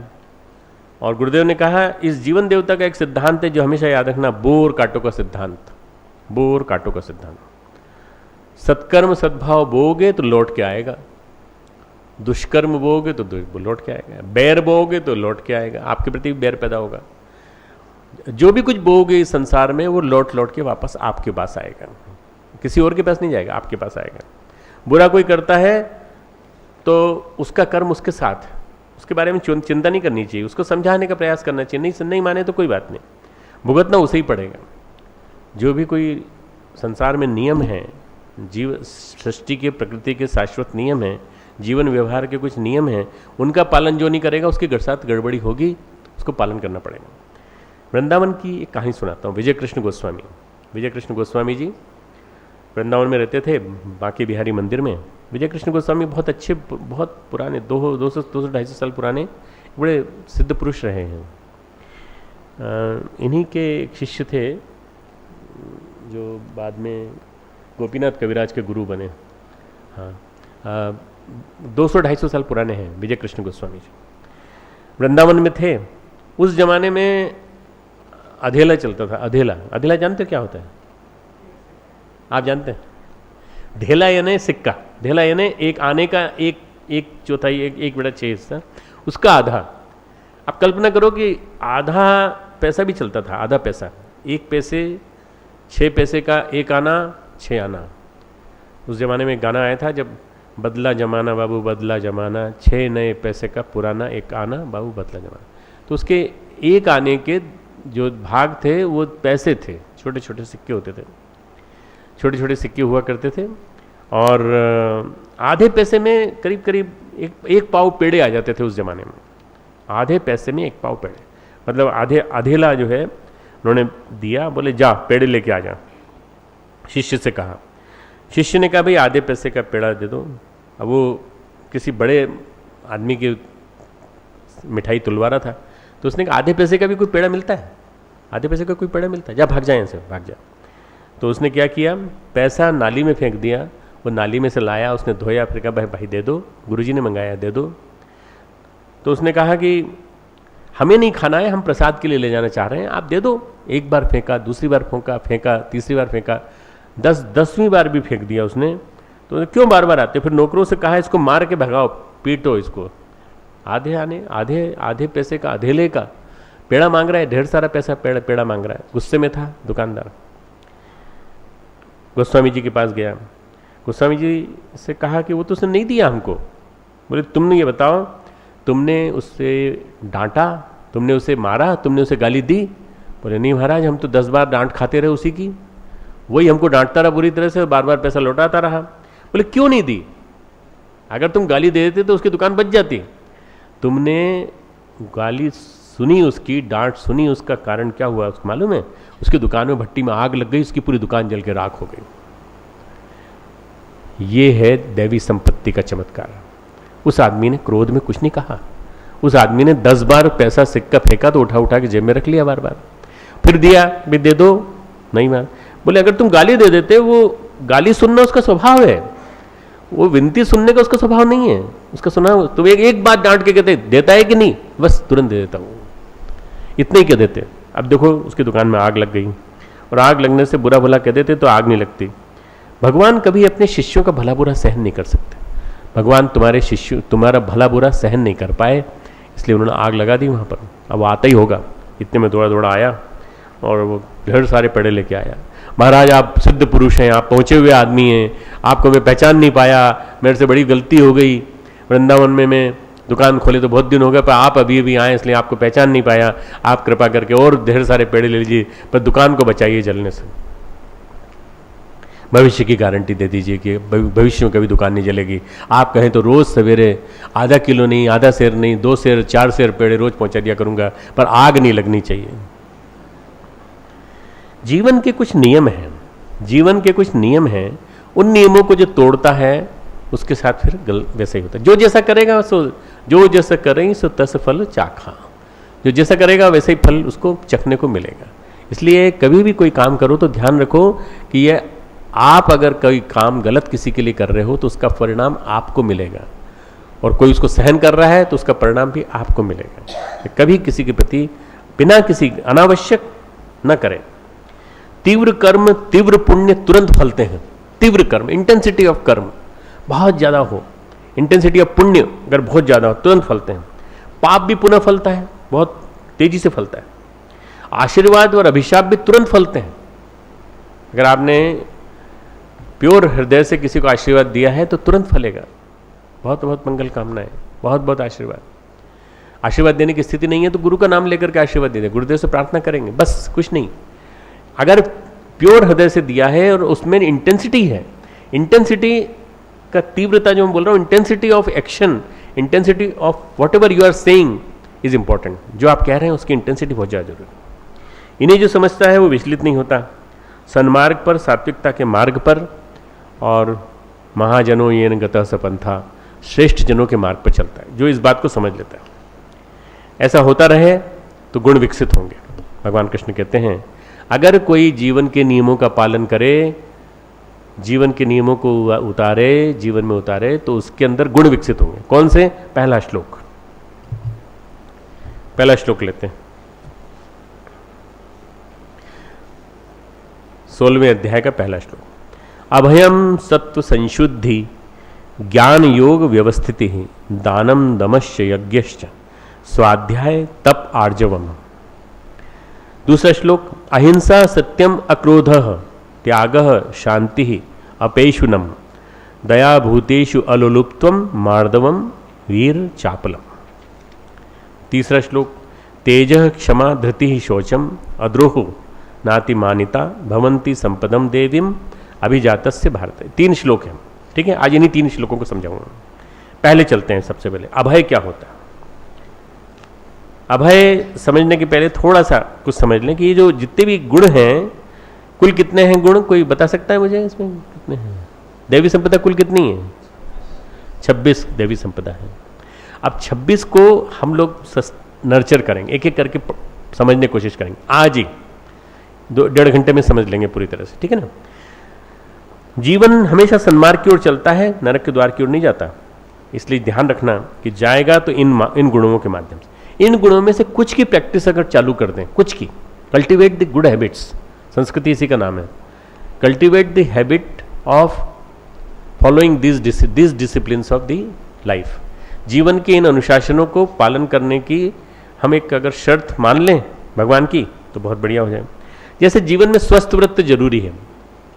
S1: और गुरुदेव ने कहा इस जीवन देवता का एक सिद्धांत है जो हमेशा याद रखना, बोर कांटों का सिद्धांत, बोर कांटों का सिद्धांत। सत्कर्म सद्भाव बोओगे तो लौट के आएगा, दुष्कर्म बोओगे तो लौट के आएगा, बैर बोओगे तो लौट के आएगा, आपके प्रति बैर पैदा होगा। जो भी कुछ बोओगे इस संसार में वो लौट के वापस आपके पास आएगा, किसी और के पास नहीं जाएगा, आपके पास आएगा। बुरा कोई करता है तो उसका कर्म उसके साथ है, उसके बारे में चिंता नहीं करनी चाहिए, उसको समझाने का प्रयास करना चाहिए। नहीं माने तो कोई बात नहीं, भुगतना उसे ही पड़ेगा। जो भी कोई संसार में नियम है, जीव सृष्टि के प्रकृति के शाश्वत नियम हैं, जीवन व्यवहार के कुछ नियम हैं, उनका पालन जो नहीं करेगा उसके साथ गड़बड़ी होगी, उसको पालन करना पड़ेगा। वृंदावन की एक कहानी सुनाता हूँ। विजय कृष्ण गोस्वामी जी वृंदावन में रहते थे, बांके बिहारी मंदिर में। विजय कृष्ण गोस्वामी बहुत अच्छे, बहुत पुराने, 200-250 साल पुराने बड़े सिद्ध पुरुष रहे हैं। इन्हीं के एक शिष्य थे जो बाद में गोपीनाथ कविराज के गुरु बने। हाँ, 200-250 साल पुराने हैं विजय कृष्ण गोस्वामी जी। वृंदावन में थे। उस जमाने में अधेला चलता था। अधेला जानते हो क्या होता है? आप जानते हैं? ढेला यानी सिक्का, ढेला यानी एक आने का एक चौथाई, एक बड़ा 6 हिस्सा, उसका आधा। आप कल्पना करो कि आधा पैसा भी चलता था, आधा पैसा, 1 पैसे 6 पैसे का 1 आना 6 आना। उस जमाने में गाना आया था, जब बदला जमाना बाबू बदला जमाना, 6 नए पैसे का पुराना 1 आना बाबू बदला जमाना। तो उसके 1 आने के जो भाग थे वो पैसे थे, छोटे छोटे सिक्के होते थे, छोटे छोटे सिक्के हुआ करते थे। और आधे पैसे में करीब करीब एक पाव पेड़े आ जाते थे उस जमाने में। आधे पैसे में 1 पाव पेड़े, मतलब अधेला जो है उन्होंने दिया, बोले जा पेड़े लेके आ जा। शिष्य से कहा, शिष्य ने कहा भाई आधे पैसे का पेड़ा दे दो। अब वो किसी बड़े आदमी की मिठाई तुलवा रहा था, तो उसने कहा आधे पैसे का भी कोई पेड़ा मिलता है? आधे पैसे का कोई पेड़ा मिलता है? जा भाग जा यहाँ से, भाग जा। तो उसने क्या किया, पैसा नाली में फेंक दिया। वो नाली में से लाया, उसने धोया, फिर कहा भाई दे दो, गुरुजी ने मंगाया, दे दो। तो उसने कहा कि हमें नहीं खाना है, हम प्रसाद के लिए ले जाना चाह रहे हैं, आप दे दो। 1 बार फेंका, दूसरी बार फेंका, तीसरी बार फेंका, 10वीं बार भी फेंक दिया उसने। तो क्यों बार बार आते? फिर नौकरों से कहा इसको मार के भगाओ, पीटो इसको। आधे पैसे का, अधेले का पेड़ा मांग रहा है, ढेर सारा पैसा पेड़ा मांग रहा है। गुस्से में था दुकानदार। गोस्वामी जी के पास गया, गोस्वामी जी से कहा कि वो तो उसने नहीं दिया हमको। बोले तुमने ये बताओ, तुमने उससे डांटा, तुमने उसे मारा, तुमने उसे गाली दी? बोले नहीं महाराज, हम तो 10 बार डांट खाते रहे उसी की, वही हमको डांटता रहा बुरी तरह से, बार बार पैसा लौटाता रहा। बोले क्यों नहीं दी? अगर तुम गाली दे देते तो उसकी दुकान बच जाती। तुमने गाली सुनी, उसकी डांट सुनी, उसका कारण क्या हुआ उसको मालूम है? उसकी दुकान में भट्टी में आग लग गई, उसकी पूरी दुकान जल के राख हो गई। ये है दैवी संपत्ति का चमत्कार। उस आदमी ने क्रोध में कुछ नहीं कहा, उस आदमी ने 10 बार पैसा सिक्का फेंका तो उठा के जेब में रख लिया बार बार। फिर दिया, भी दे दो, नहीं मान। बोले अगर तुम गाली दे देते, वो गाली सुनना उसका स्वभाव है, वो विनती सुनने का उसका स्वभाव नहीं है। उसका सुना तो एक बात डांट के कहते देता है कि नहीं, बस तुरंत दे देता हूँ, इतने ही कह देते। अब देखो उसकी दुकान में आग लग गई, और आग लगने से बुरा भला कह देते तो आग नहीं लगती। भगवान कभी अपने शिष्यों का भला बुरा सहन नहीं कर सकते। भगवान तुम्हारे शिष्य तुम्हारा भला बुरा सहन नहीं कर पाए, इसलिए उन्होंने आग लगा दी वहाँ पर। अब आता ही होगा, इतने में दौड़ा दौड़ा आया और वो ढेर सारे पेड़े लेके आया। महाराज आप सिद्ध पुरुष हैं, आप पहुँचे हुए आदमी हैं, आपको मैं पहचान नहीं पाया, मेरे से बड़ी गलती हो गई। वृंदावन में मैं दुकान खोले तो बहुत दिन हो गए, पर आप अभी अभी आए इसलिए आपको पहचान नहीं पाया। आप कृपा करके और ढेर सारे पेड़े ले लीजिए, पर दुकान को बचाइए जलने से। भविष्य की गारंटी दे दीजिए कि भविष्य में कभी दुकान नहीं जलेगी। आप कहें तो रोज़ सवेरे आधा किलो नहीं, आधा सेर नहीं, 2 सेर 4 सेर पेड़े रोज पहुंचा दिया करूंगा, पर आग नहीं लगनी चाहिए। जीवन के कुछ नियम हैं, जीवन के कुछ नियम हैं। उन नियमों को जो तोड़ता है उसके साथ फिर वैसे ही होता है। जो जैसा करेगा सो, जो जैसा करें सो तस फल चाखा। जो जैसा करेगा वैसे ही फल उसको चखने को मिलेगा। इसलिए कभी भी कोई काम करो तो ध्यान रखो कि ये आप अगर कोई काम गलत किसी के लिए कर रहे हो तो उसका परिणाम आपको मिलेगा, और कोई उसको सहन कर रहा है तो उसका परिणाम भी आपको मिलेगा। कभी किसी के प्रति बिना किसी अनावश्यक न करें। तीव्र कर्म तीव्र पुण्य तुरंत फलते हैं। तीव्र कर्म, इंटेंसिटी ऑफ कर्म बहुत ज़्यादा हो, इंटेंसिटी ऑफ पुण्य अगर बहुत ज़्यादा हो तुरंत फलते हैं। पाप भी पुनः फलता है, बहुत तेजी से फलता है। आशीर्वाद और अभिशाप भी तुरंत फलते हैं। अगर आपने प्योर हृदय से किसी को आशीर्वाद दिया है तो तुरंत फलेगा। बहुत बहुत मंगल कामनाएं, बहुत बहुत आशीर्वाद। आशीर्वाद देने की स्थिति नहीं है तो गुरु का नाम लेकर के आशीर्वाद दे दें, गुरुदेव से प्रार्थना करेंगे, बस कुछ नहीं। अगर प्योर हृदय से दिया है और उसमें इंटेंसिटी है, इंटेंसिटी का तीव्रता जो मैं बोल रहा हूँ, intensity of action, intensity of whatever you are saying is important. जो आप कह रहे हैं उसकी इंटेंसिटी बहुत ज़्यादा जरूरी है। इन्हें जो समझता है वो विचलित नहीं होता। सन्मार्ग पर, सात्विकता के मार्ग पर और महाजनों ये गतः सपंथा, श्रेष्ठ जनों के मार्ग पर चलता है, जो इस बात को समझ लेता है। ऐसा होता रहे तो गुण विकसित होंगे। भगवान कृष्ण कहते हैं अगर कोई जीवन के नियमों का पालन करे, जीवन के नियमों को उतारे, जीवन में उतारे, तो उसके अंदर गुण विकसित होंगे। कौन से? पहला श्लोक, पहला श्लोक लेते हैं 16वें अध्याय का पहला श्लोक। अभयम सत्व संशुद्धि ज्ञान योग व्यवस्थिति दानम दमश्च यज्ञश्च स्वाध्याय तप आर्जवम। दूसरा श्लोक अहिंसा सत्यम अक्रोधः त्यागः शांति अपेशुनम दया भूतेषु अलुलुप्त्वम मार्दवम वीर चापलम। तीसरा श्लोक तेजः क्षमा धृतिः शौचम अद्रोहो नाति मानिता भवन्ति संपदम देवीम अभिजातस्य भारत। 3 श्लोक हैं, ठीक है। आज इन्हीं 3 श्लोकों को समझाऊंगा। पहले चलते हैं, सबसे पहले अभय क्या होता है। अभय समझने के पहले थोड़ा सा कुछ समझ लें कि ये जो जितने भी गुण हैं, कुल कितने हैं गुण, कोई बता सकता है मुझे इसमें कितने हैं? देवी संपदा कुल कितनी है? 26 देवी संपदा है। अब 26 को हम लोग नर्चर करेंगे, एक एक करके समझने की कोशिश करेंगे। आज ही 1.5 घंटे में समझ लेंगे पूरी तरह से, ठीक है ना। जीवन हमेशा सन्मार्ग की ओर चलता है, नरक के द्वार की ओर नहीं जाता। इसलिए ध्यान रखना कि जाएगा तो इन गुणों के माध्यम से। इन गुणों में से कुछ की प्रैक्टिस अगर चालू कर दें, कुछ की, कल्टिवेट द गुड हैबिट्स, संस्कृति इसी का नाम है। Cultivate the habit of following this disciplines of the life. जीवन के इन अनुशासनों को पालन करने की हम एक अगर शर्त मान लें भगवान की तो बहुत बढ़िया हो जाए। जैसे जीवन में स्वस्थ व्रत जरूरी है।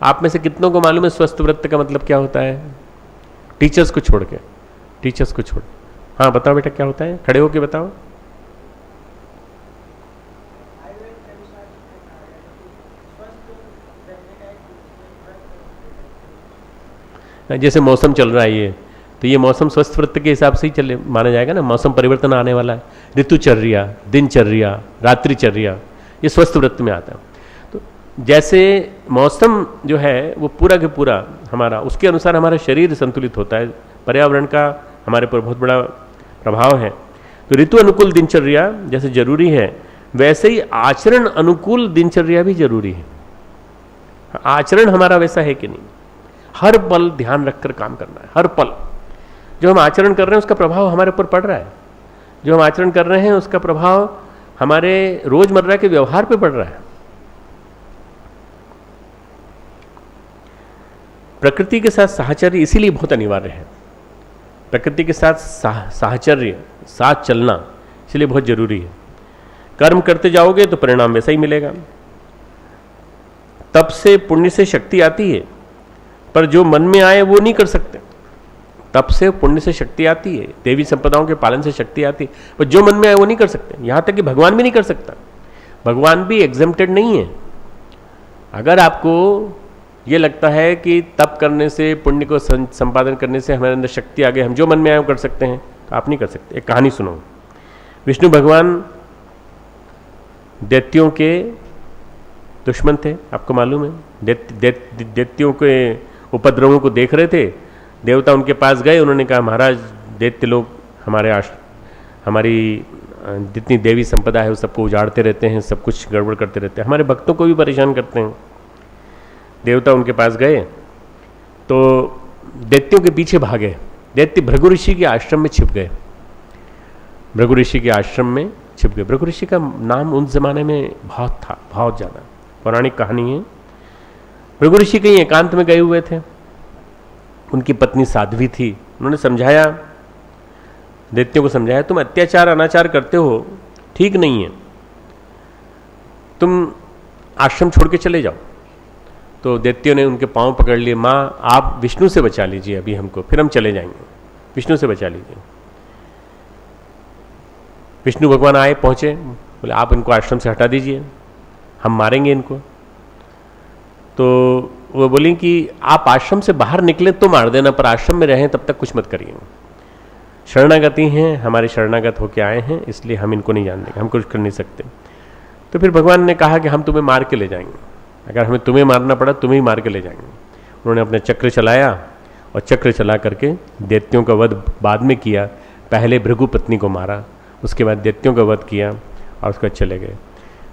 S1: आप में से कितनों को मालूम है स्वस्थ व्रत का मतलब क्या होता है? टीचर्स को छोड़ के, टीचर्स को छोड़। हाँ बताओ बेटा क्या होता है, खड़े होके बताओ। जैसे मौसम चल रहा है ये, तो ये मौसम स्वस्थ व्रत के हिसाब से ही चले माना जाएगा ना। मौसम परिवर्तन आने वाला है, ऋतुचर्या, दिनचर्या, रात्रिचर्या, ये स्वस्थ व्रत में आता है। तो जैसे मौसम जो है वो पूरा के पूरा हमारा, उसके अनुसार हमारा शरीर संतुलित होता है। पर्यावरण का हमारे पर बहुत बड़ा प्रभाव है। तो ऋतु अनुकूल दिनचर्या जैसे जरूरी है, वैसे ही आचरण अनुकूल दिनचर्या भी जरूरी है। आचरण हमारा वैसा है कि नहीं, हर पल ध्यान रखकर काम करना है। हर पल जो हम आचरण कर रहे हैं उसका प्रभाव हमारे ऊपर पड़ रहा है। जो हम आचरण कर रहे हैं उसका प्रभाव हमारे रोजमर्रा के व्यवहार पे पड़ रहा है। प्रकृति के साथ साहचर्य इसीलिए बहुत अनिवार्य है। प्रकृति के साथ साहचर्य, साथ चलना इसलिए बहुत जरूरी है। कर्म करते जाओगे तो परिणाम वैसा ही मिलेगा। तप से, पुण्य से शक्ति आती है, पर जो मन में आए वो नहीं कर सकते। तप से, पुण्य से शक्ति आती है, देवी संपदाओं के पालन से शक्ति आती है, पर जो मन में आए वो नहीं कर सकते। यहां तक कि भगवान भी नहीं कर सकता। भगवान भी एग्जेम्प्टेड नहीं है। अगर आपको ये लगता है कि तप करने से, पुण्य को संपादन करने से हमारे अंदर शक्ति आ गई, हम जो मन में आए वो कर सकते हैं, तो आप नहीं कर सकते। एक कहानी सुनो। विष्णु भगवान दैत्यों के दुश्मन थे, आपको मालूम है। दैत्यों के उपद्रवों को देख रहे थे। देवता उनके पास गए, उन्होंने कहा महाराज दैत्य लोग हमारी जितनी देवी संपदा है उस सबको उजाड़ते रहते हैं, सब कुछ गड़बड़ करते रहते हैं, हमारे भक्तों को भी परेशान करते हैं। देवता उनके पास गए तो दैत्यों के पीछे भागे। दैत्य भृगु ऋषि के आश्रम में छिप गए। भृगु ऋषि के आश्रम में छिप गए। भृगु ऋषि का नाम उस जमाने में बहुत था, बहुत ज़्यादा पौराणिक कहानी है। भृगु ऋषि कहीं एकांत में गए हुए थे। उनकी पत्नी साध्वी थी। उन्होंने समझाया, दैत्यों को समझाया, तुम अत्याचार अनाचार करते हो, ठीक नहीं है, तुम आश्रम छोड़ के चले जाओ। तो दैत्यों ने उनके पांव पकड़ लिए, माँ आप विष्णु से बचा लीजिए अभी हमको, फिर हम चले जाएंगे, विष्णु से बचा लीजिए। विष्णु भगवान आए, पहुंचे, बोले आप इनको आश्रम से हटा दीजिए, हम मारेंगे इनको। तो वो बोली कि आप आश्रम से बाहर निकले तो मार देना, पर आश्रम में रहें तब तक कुछ मत करिए। शरणागति हैं, हमारे शरणागत होके आए हैं, इसलिए हम इनको नहीं जान देंगे, हम कुछ कर नहीं सकते। तो फिर भगवान ने कहा कि हम तुम्हें मार के ले जाएंगे, अगर हमें तुम्हें मारना पड़ा तुम्हें ही मार के ले जाएंगे। उन्होंने अपने चक्र चलाया और चक्र चला करके दैत्यों का वध बाद में किया। पहले भृगु पत्नी को मारा, उसके बाद दैत्यों का वध किया और उसके बाद चले गए।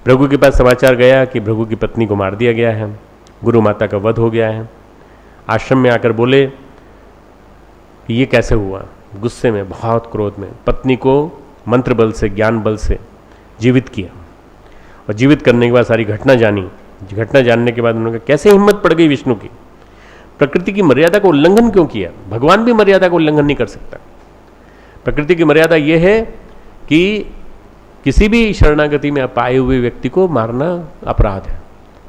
S1: भृगु के पास समाचार गया कि भृगु की पत्नी को मार दिया गया है, गुरु माता का वध हो गया है। आश्रम में आकर बोले कि ये कैसे हुआ। गुस्से में, बहुत क्रोध में पत्नी को मंत्र बल से, ज्ञान बल से जीवित किया और जीवित करने के बाद सारी घटना जानी। घटना जानने के बाद उन्होंने कहा कैसे हिम्मत पड़ गई विष्णु की, प्रकृति की मर्यादा का उल्लंघन क्यों किया। भगवान भी मर्यादा का उल्लंघन नहीं कर सकता। प्रकृति की मर्यादा यह है कि किसी भी शरणागति में पाए हुए व्यक्ति को मारना अपराध है।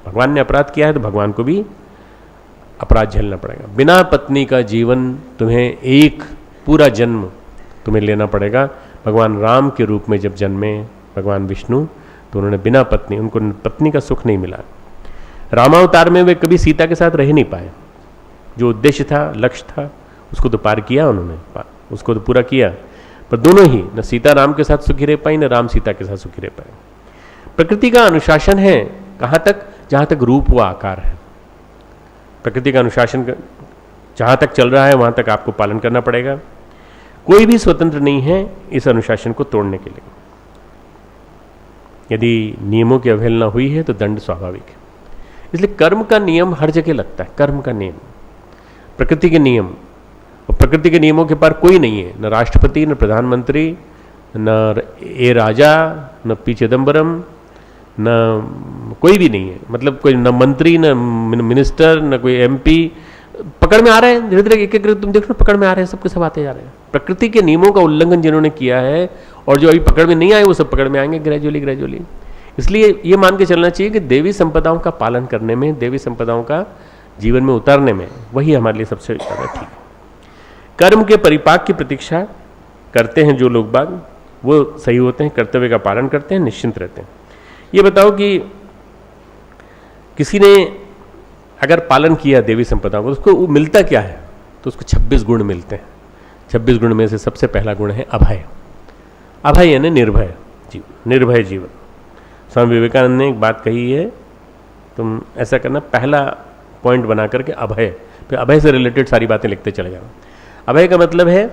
S1: भगवान ने अपराध किया है तो भगवान को भी अपराध झेलना पड़ेगा। बिना पत्नी का जीवन तुम्हें एक पूरा जन्म तुम्हें लेना पड़ेगा। भगवान राम के रूप में जब जन्मे भगवान विष्णु, तो उन्होंने बिना पत्नी, उनको पत्नी का सुख नहीं मिला। रामावतार में वे कभी सीता के साथ रह नहीं पाए। जो उद्देश्य था, लक्ष्य था, उसको तो पार किया उन्होंने, उसको तो पूरा किया, पर दोनों ही, न सीता राम के साथ सुखी रह पाई, न राम सीता के साथ सुखी रह पाए। प्रकृति का अनुशासन है कहाँ तक, जहाँ तक रूप व आकार है। प्रकृति का अनुशासन जहाँ तक चल रहा है वहाँ तक आपको पालन करना पड़ेगा। कोई भी स्वतंत्र नहीं है इस अनुशासन को तोड़ने के लिए। यदि नियमों की अवहेलना हुई है तो दंड स्वाभाविक है। इसलिए कर्म का नियम हर जगह लगता है। कर्म का नियम, प्रकृति के नियम, और प्रकृति के नियमों के पार कोई नहीं है। न राष्ट्रपति, न प्रधानमंत्री, न ए राजा, न पी चिदम्बरम, न कोई भी नहीं है। मतलब कोई न मंत्री, न मिनिस्टर, न कोई एमपी। पकड़ में आ रहे हैं, धीरे धीरे एक एक तुम देखो पकड़ में आ रहे हैं, सबके सब आते जा रहे हैं। प्रकृति के नियमों का उल्लंघन जिन्होंने किया है और जो अभी पकड़ में नहीं आए वो सब पकड़ में आएंगे ग्रेजुअली ग्रेजुअली। इसलिए ये मान के चलना चाहिए कि देवी संपदाओं का पालन करने में, देवी संपदाओं का जीवन में उतारने में, वही हमारे लिए सबसे ज़्यादा ठीक है। कर्म के परिपाक की प्रतीक्षा करते हैं जो लोग बाग, वो सही होते हैं, कर्तव्य का पालन करते हैं, निश्चिंत रहते हैं। ये बताओ कि किसी ने अगर पालन किया देवी संपदाओं को, उसको मिलता क्या है, तो उसको 26 गुण मिलते हैं। 26 गुण में से सबसे पहला गुण है अभय। अभय यानी निर्भय जीवन, निर्भय जीवन। स्वामी विवेकानंद ने एक बात कही है, तुम ऐसा करना, पहला पॉइंट बना करके अभय, फिर अभय से रिलेटेड सारी बातें लिखते चले जाओ। अभय का मतलब है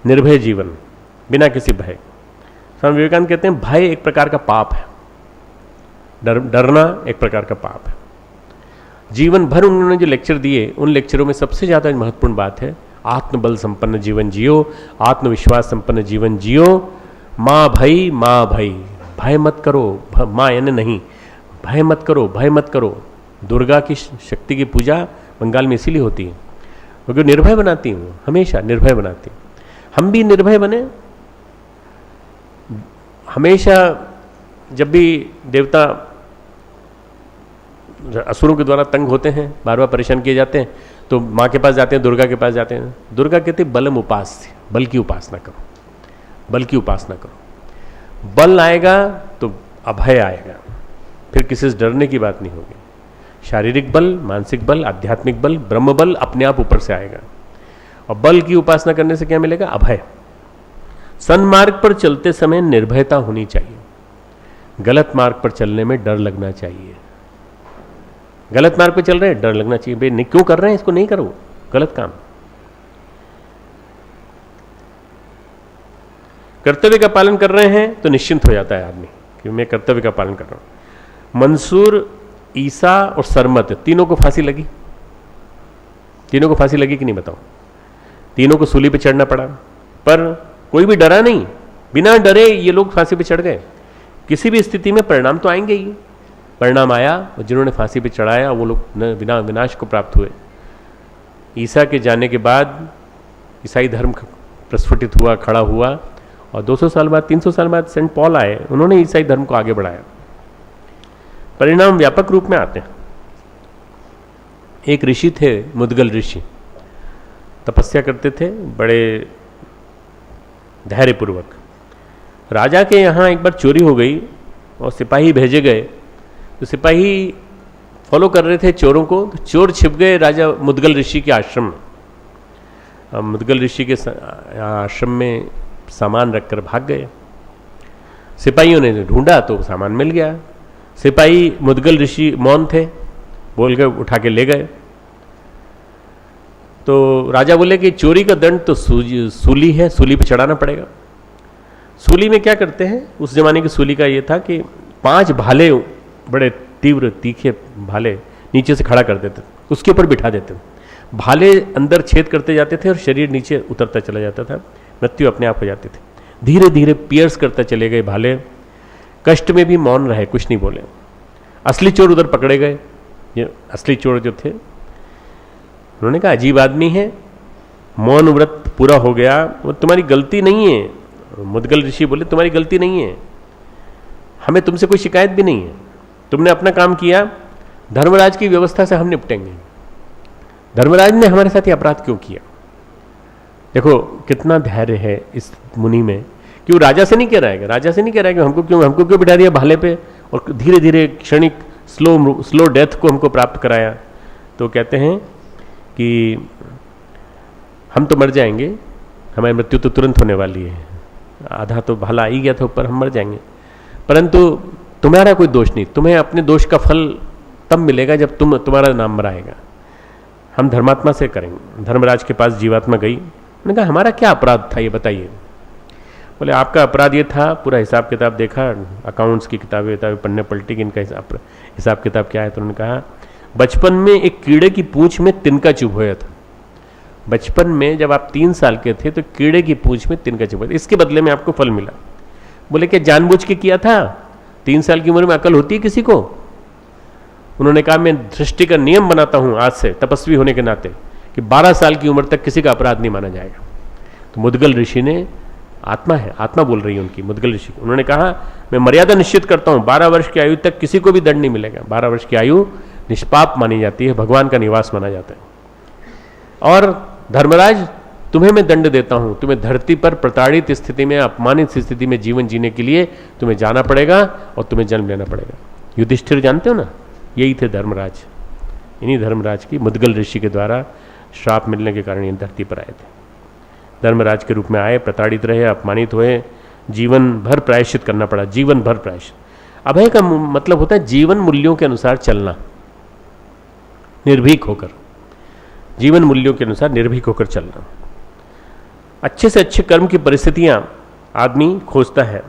S1: निर्भय जीवन, बिना किसी भय। स्वामी विवेकानंद कहते हैं भय एक प्रकार का पाप है, डरना एक प्रकार का पाप है। जीवन भर उन्होंने जो लेक्चर दिए, उन लेक्चरों में सबसे ज़्यादा महत्वपूर्ण बात है आत्मबल संपन्न जीवन जियो, आत्मविश्वास संपन्न जीवन जियो। माँ भई, माँ भई, भय मत करो, माँ यानी नहीं, भय मत करो, भय मत करो। दुर्गा की शक्ति की पूजा बंगाल में इसीलिए होती है क्योंकि निर्भय बनाती हूँ, हमेशा निर्भय बनाती हूँ। हम भी निर्भय बने। हमेशा जब भी देवता असुरों के द्वारा तंग होते हैं, बार बार परेशान किए जाते हैं, तो माँ के पास जाते हैं, दुर्गा के पास जाते हैं। दुर्गा कहते बलम उपास्य, बल की उपासना करो, बल की उपासना करो। बल आएगा तो अभय आएगा, फिर किसी से डरने की बात नहीं होगी। शारीरिक बल, मानसिक बल, आध्यात्मिक बल, ब्रह्म बल अपने आप ऊपर से आएगा। और बल की उपासना करने से क्या मिलेगा? अभय। सन्मार्ग पर चलते समय निर्भयता होनी चाहिए, गलत मार्ग पर चलने में डर लगना चाहिए। गलत मार्ग पर चल रहे हैं, डर लगना चाहिए, भाई क्यों कर रहे हैं, इसको नहीं करो, गलत काम। कर्तव्य का पालन कर रहे हैं तो निश्चिंत हो जाता है आदमी कि मैं कर्तव्य का पालन कर रहा हूं। मंसूर, ईसा और सरमत तीनों को फांसी लगी। तीनों को फांसी लगी कि नहीं बताओ? तीनों को सूली पे चढ़ना पड़ा, पर कोई भी डरा नहीं, बिना डरे ये लोग फांसी पे चढ़ गए। किसी भी स्थिति में परिणाम तो आएंगे ही। परिणाम आया और जिन्होंने फांसी पे चढ़ाया वो लोग बिना विनाश को प्राप्त हुए। ईसा के जाने के बाद ईसाई धर्म प्रस्फुटित हुआ, खड़ा हुआ, और 200 साल बाद, 300 साल बाद सेंट पॉल आए, उन्होंने ईसाई धर्म को आगे बढ़ाया। परिणाम व्यापक रूप में आते हैं। एक ऋषि थे, मुदगल ऋषि, तपस्या करते थे बड़े धैर्यपूर्वक। राजा के यहाँ एक बार चोरी हो गई और सिपाही भेजे गए, तो सिपाही फॉलो कर रहे थे चोरों को, तो चोर छिप गए राजा मुदगल ऋषि के आश्रम में। मुदगल ऋषि के आश्रम में सामान रखकर भाग गए। सिपाहियों ने ढूंढा तो सामान मिल गया। सिपाही मुदगल ऋषि मौन थे, बोल के उठा के ले गए। तो राजा बोले कि चोरी का दंड तो सूली है, सूली पे चढ़ाना पड़ेगा। सूली में क्या करते हैं, उस जमाने की सूली का ये था कि 5 भाले, बड़े तीव्र तीखे भाले नीचे से खड़ा कर देते, उसके ऊपर बिठा देते। भाले अंदर छेद करते जाते थे और शरीर नीचे उतरता चला जाता था, मृत्यु अपने आप हो जाती थी। धीरे धीरे पियर्स करता चले गए भाले। कष्ट में भी मौन रहे, कुछ नहीं बोले। असली चोर उधर पकड़े गए। ये असली चोर जो थे, उन्होंने कहा अजीब आदमी है, मौन व्रत पूरा हो गया, वो तुम्हारी गलती नहीं है। मुदगल ऋषि बोले तुम्हारी गलती नहीं है, हमें तुमसे कोई शिकायत भी नहीं है, तुमने अपना काम किया, धर्मराज की व्यवस्था से हम निपटेंगे। धर्मराज ने हमारे साथ ये अपराध क्यों किया? देखो कितना धैर्य है इस मुनि में कि वो राजा से नहीं कह रहा है, राजा से नहीं कह रहा है कि हमको क्यों बिठा दिया भाले पे और धीरे धीरे क्षणिक स्लो डेथ को हमको प्राप्त कराया। तो कहते हैं कि हम तो मर जाएंगे, हमारी मृत्यु तो तुरंत होने वाली है, आधा तो भाला आ ही गया था ऊपर, हम मर जाएंगे, परंतु तुम्हारा कोई दोष नहीं, तुम्हें अपने दोष का फल तब मिलेगा जब तुम्हारा नाम मराएगा, हम धर्मात्मा से करेंगे। धर्मराज के पास जीवात्मा गई, उन्होंने कहा हमारा क्या अपराध था ये बताइए। बोले आपका अपराध ये था, पूरा हिसाब किताब देखा, अकाउंट्स की किताबें पढ़ने पलटी कि इनका हिसाब किताब क्या है। तो उन्होंने कहा बचपन में एक कीड़े की पूंछ में तिनका चुभ होया था। बचपन में जब आप 3 साल के थे तो कीड़े की पूंछ में तिनका चुभ होया, इसके बदले में आपको फल मिला। बोले क्या जानबूझ के किया था? 3 साल की उम्र में अकल होती है किसी को? उन्होंने कहा मैं सृष्टि का नियम बनाता हूं आज से, तपस्वी होने के नाते, कि 12 साल की उम्र तक किसी का अपराध नहीं माना जाएगा। तो मुदगल ऋषि ने, आत्मा है, आत्मा बोल रही है उनकी, मुदगल ऋषि, उन्होंने कहा मैं मर्यादा निश्चित करता हूं, 12 वर्ष की आयु तक किसी को भी दंड नहीं मिलेगा। 12 वर्ष की आयु निष्पाप मानी जाती है, भगवान का निवास माना जाता है। और धर्मराज तुम्हें मैं दंड देता हूं, तुम्हें धरती पर प्रताड़ित स्थिति में, अपमानित स्थिति में जीवन जीने के लिए तुम्हें जाना पड़ेगा और तुम्हें जन्म लेना पड़ेगा। युधिष्ठिर जानते हो ना, यही थे धर्मराज। इन्हीं धर्मराज की मुदगल ऋषि के द्वारा श्राप मिलने के कारण इन धरती पर आए थे। धर्मराज के रूप में आए, प्रताड़ित रहे, अपमानित हुए, जीवन भर प्रायश्चित करना पड़ा, जीवन भर प्रायश्चित। अभय का मतलब होता है जीवन मूल्यों के अनुसार चलना, निर्भीक होकर, जीवन मूल्यों के अनुसार निर्भीक होकर चलना। अच्छे से अच्छे कर्म की परिस्थितियां आदमी खोजता है।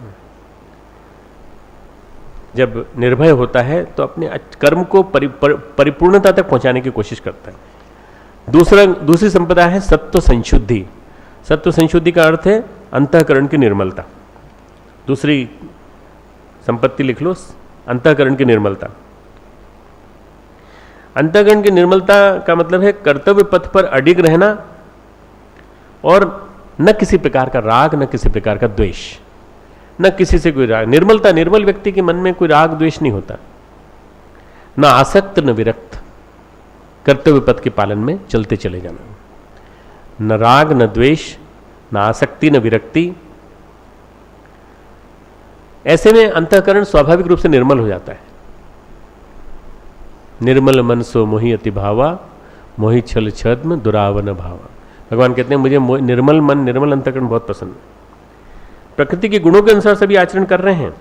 S1: जब निर्भय होता है तो अपने कर्म को परिपूर्णता तक पहुंचाने की कोशिश करता है। दूसरी संपदा है सत्व संशुद्धि। सत्व संशुद्धि का अर्थ है अंतःकरण की निर्मलता। दूसरी संपत्ति लिख लो, अंतःकरण की निर्मलता। अंतःकरण की निर्मलता का मतलब है कर्तव्य पथ पर अडिग रहना और न किसी प्रकार का राग, न किसी प्रकार का द्वेष, न किसी से कोई राग। निर्मलता, निर्मल व्यक्ति के मन में कोई राग द्वेष नहीं होता, न आसक्त न विरक्त, कर्तव्य पथ के पालन में चलते चले जाना, न राग न द्वेष, न आसक्ति न विरक्ति। ऐसे में अंतःकरण स्वाभाविक रूप से निर्मल हो जाता है। निर्मल मन सो मोहि अति भावा, मोहि छल छद्म दुरावन भावा। भगवान कहते हैं मुझे निर्मल मन, निर्मल अंतःकरण बहुत पसंद है। प्रकृति के गुणों के अनुसार सभी आचरण कर रहे हैं,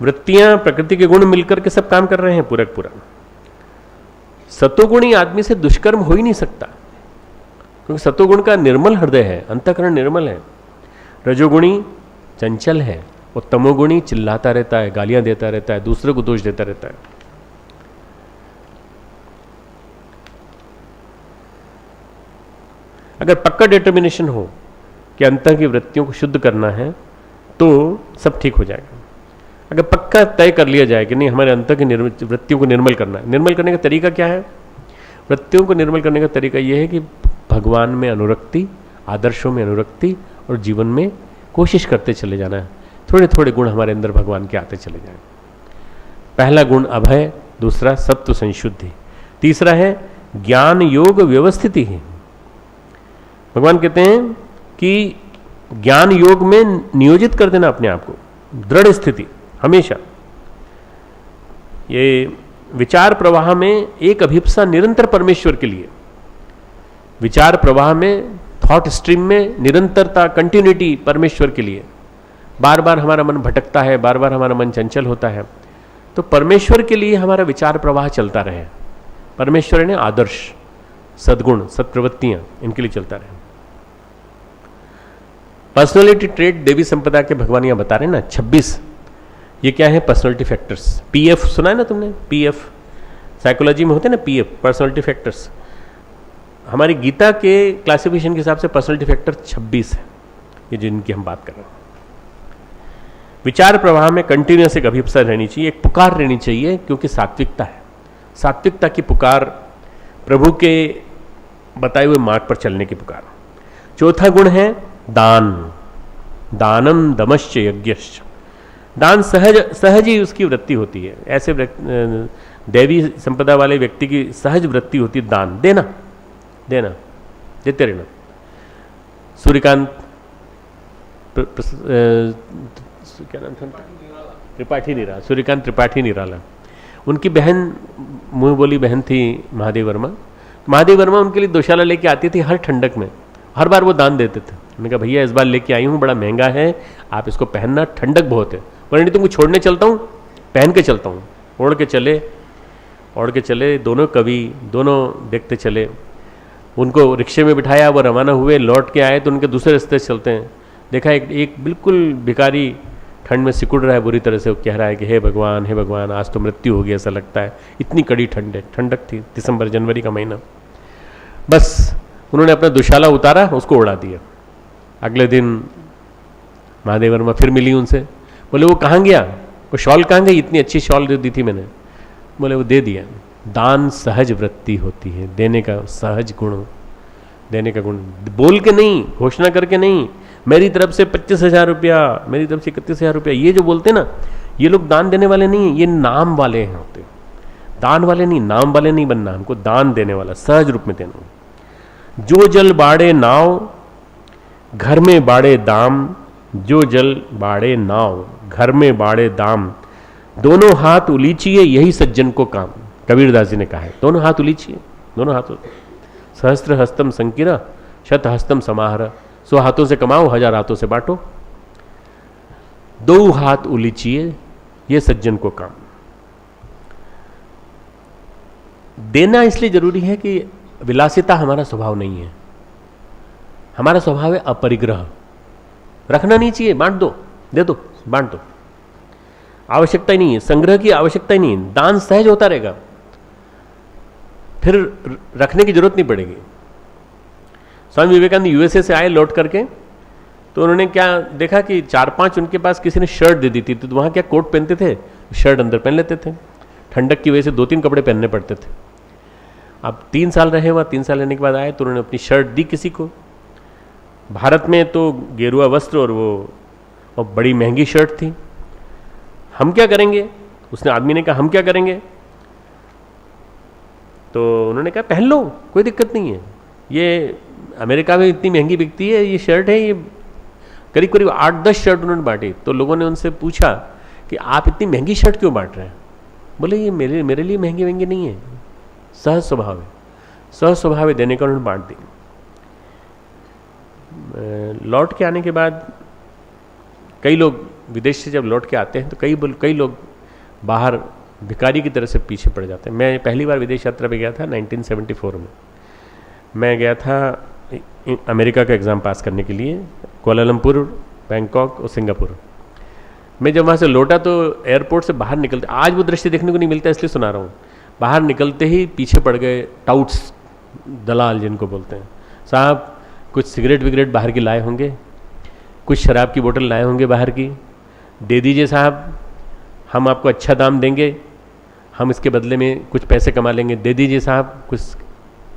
S1: वृत्तियां प्रकृति के गुण मिलकर के सब काम कर रहे हैं पूरा पूरा। सतोगुणी आदमी से दुष्कर्म हो ही नहीं सकता, क्योंकि सतोगुण का निर्मल हृदय है, अंतःकरण निर्मल है। रजोगुणी चंचल है और तमोगुणी चिल्लाता रहता है, गालियां देता रहता है, दूसरे को दोष देता रहता है। अगर पक्का डिटर्मिनेशन हो कि अंतर की वृत्तियों को शुद्ध करना है तो सब ठीक हो जाएगा। अगर पक्का तय कर लिया जाए कि नहीं, हमारे अंतर की वृत्तियों को निर्मल करना है। निर्मल करने का तरीका क्या है? वृत्तियों को निर्मल करने का तरीका यह है कि भगवान में अनुरक्ति, आदर्शों में अनुरक्ति और जीवन में कोशिश करते चले जाना है। थोड़े थोड़े गुण हमारे अंदर भगवान के आते चले जाएं। पहला गुण अभय, दूसरा सत्व संशुद्धि, तीसरा है ज्ञान योग व्यवस्थिति है। भगवान कहते हैं कि ज्ञान योग में नियोजित कर देना अपने आप को, दृढ़ स्थिति हमेशा। ये विचार प्रवाह में एक अभिप्सा निरंतर परमेश्वर के लिए, विचार प्रवाह में, थॉट स्ट्रीम में निरंतरता, कंटिन्यूटी परमेश्वर के लिए। बार बार हमारा मन भटकता है, बार बार हमारा मन चंचल होता है, तो परमेश्वर के लिए हमारा विचार प्रवाह चलता रहे। परमेश्वर ने आदर्श, सद्गुण, सत्प्रवृत्तियां, इनके लिए चलता रहे। पर्सनालिटी ट्रेट देवी संपदा के भगवान यहां बता रहे हैं ना 26। ये क्या है? Personality factors. पीएफ सुना है ना तुमने? पीएफ साइकोलॉजी में होते हैं ना, पीएफ पर्सनालिटी फैक्टर्स। हमारी गीता के क्लासिफिकेशन के हिसाब से पर्सनालिटी फैक्टर 26 है, ये जिनकी हम बात कर रहे हैं। विचार प्रवाह में कंटिन्यूस एक अभिप्सा रहनी चाहिए, एक पुकार रहनी चाहिए, क्योंकि सात्विकता है। सात्विकता की पुकार, प्रभु के बताए हुए मार्ग पर चलने की पुकार। चौथा गुण है दान। दानम दमश्च यज्ञश्च। दान सहज ही उसकी वृत्ति होती है। ऐसे दैवी संपदा वाले व्यक्ति की सहज वृत्ति होती है दान देना, देना, देते रहना। सूर्यकांत क्या नाम था? त्रिपाठी निराला, सूर्यकांत त्रिपाठी निराला। उनकी बहन, मुंह बोली बहन थी महादेव वर्मा। महादेव वर्मा उनके लिए दोशाला लेके आती थी हर ठंडक में, हर बार वो दान देते थे। मैंने कहा भैया इस बार लेके आई हूँ, बड़ा महंगा है, आप इसको पहनना, ठंडक बहुत है। बोले नहीं, तुमको छोड़ने चलता हूँ, पहन के चलता हूँ। ओढ़ के चले दोनों कवि, दोनों देखते चले। उनको रिक्शे में बिठाया, वो रवाना हुए, लौट के आए तो उनके दूसरे रास्ते चलते हैं। देखा एक बिल्कुल भिखारी ठंड में सिकुड़ रहा है बुरी तरह से। वो कह रहा है कि हे भगवान आज तो मृत्यु हो गई, ऐसा लगता है। इतनी कड़ी ठंडक थी, दिसंबर जनवरी का महीना। बस उन्होंने अपना दुशाला उतारा, उसको उड़ा दिया। अगले दिन महादेव वर्मा फिर मिली उनसे। बोले वो कहाँ गया, वो शॉल कहाँ गई, इतनी अच्छी शॉल जो दी थी मैंने? बोले वो दे दिया। दान सहज वृत्ति होती है, देने का सहज गुण, देने का गुण। बोल के नहीं, घोषणा करके नहीं, मेरी तरफ से 25,000 रुपया, मेरी तरफ से 31,000 रुपया, ये जो बोलते ना, ये लोग दान देने वाले नहीं है, ये नाम वाले हैं होते। दान वाले नहीं, नाम वाले नहीं बनना, हमको दान देने वाला, सहज रूप में देना। जो जल बाड़े नाव, घर में बाड़े दाम। जो जल बाड़े नाव, घर में बाड़े दाम। दोनों हाथ उलीचिए, यही सज्जन को काम। कबीरदास जी ने कहा है, दोनों हाथ उलीचिए, दोनों हाथ। सहस्त्र हस्तम संकिरा, शत हस्तम समाहर। 100 हाथों से कमाओ, 1000 हाथों से बांटो। 2 हाथ उलीचिए, ये सज्जन को काम। देना इसलिए जरूरी है कि विलासिता हमारा स्वभाव नहीं है। हमारा स्वभाव है अपरिग्रह। रखना नहीं चाहिए, बांट दो, दे दो, बांट दो। आवश्यकता ही नहीं है, संग्रह की आवश्यकता ही नहीं है। दान सहज होता रहेगा, फिर रखने की जरूरत नहीं पड़ेगी। स्वामी विवेकानंद यूएसए से आए लौट करके, तो उन्होंने क्या देखा कि 4-5 उनके पास किसी ने शर्ट दे दी थी। तो वहां क्या कोट पहनते थे, शर्ट अंदर पहन लेते थे। ठंडक की वजह से 2-3 कपड़े पहनने पड़ते थे। अब 3 साल रहे वहाँ, 3 साल रहने के बाद आए तो उन्होंने अपनी शर्ट दी किसी को। भारत में तो गेरुआ वस्त्र और बड़ी महंगी शर्ट थी। हम क्या करेंगे? उसने आदमी ने कहा हम क्या करेंगे? तो उन्होंने कहा पहन लो, कोई दिक्कत नहीं है, ये अमेरिका में इतनी महंगी बिकती है, ये शर्ट है, ये करीब करीब 8-10 शर्ट उन्होंने बांटी। तो लोगों ने उनसे पूछा कि आप इतनी महंगी शर्ट क्यों बांट रहे हैं? बोले ये मेरे लिए महंगी नहीं है, सहज स्वभाव है, सहज स्वभाव है देने का। उन्होंने बांट दी। लौट के आने के बाद कई लोग विदेश से जब लौट के आते हैं तो कई लोग बाहर भिखारी की तरह से पीछे पड़ जाते हैं। मैं पहली बार विदेश यात्रा पे गया था 1974 में। मैं गया था अमेरिका का एग्ज़ाम पास करने के लिए, कोलालमपुर, बैंकॉक और सिंगापुर। मैं जब वहाँ से लौटा तो एयरपोर्ट से बाहर निकलते, आज वो दृश्य देखने को नहीं मिलता इसलिए सुना रहा हूँ, बाहर निकलते ही पीछे पड़ गए टाउट्स, दलाल जिनको बोलते हैं। साहब कुछ सिगरेट विगरेट बाहर की लाए होंगे, कुछ शराब की बोतल लाए होंगे बाहर की, दे दीजिए साहब, हम आपको अच्छा दाम देंगे, हम इसके बदले में कुछ पैसे कमा लेंगे, दे दीजिए साहब। कुछ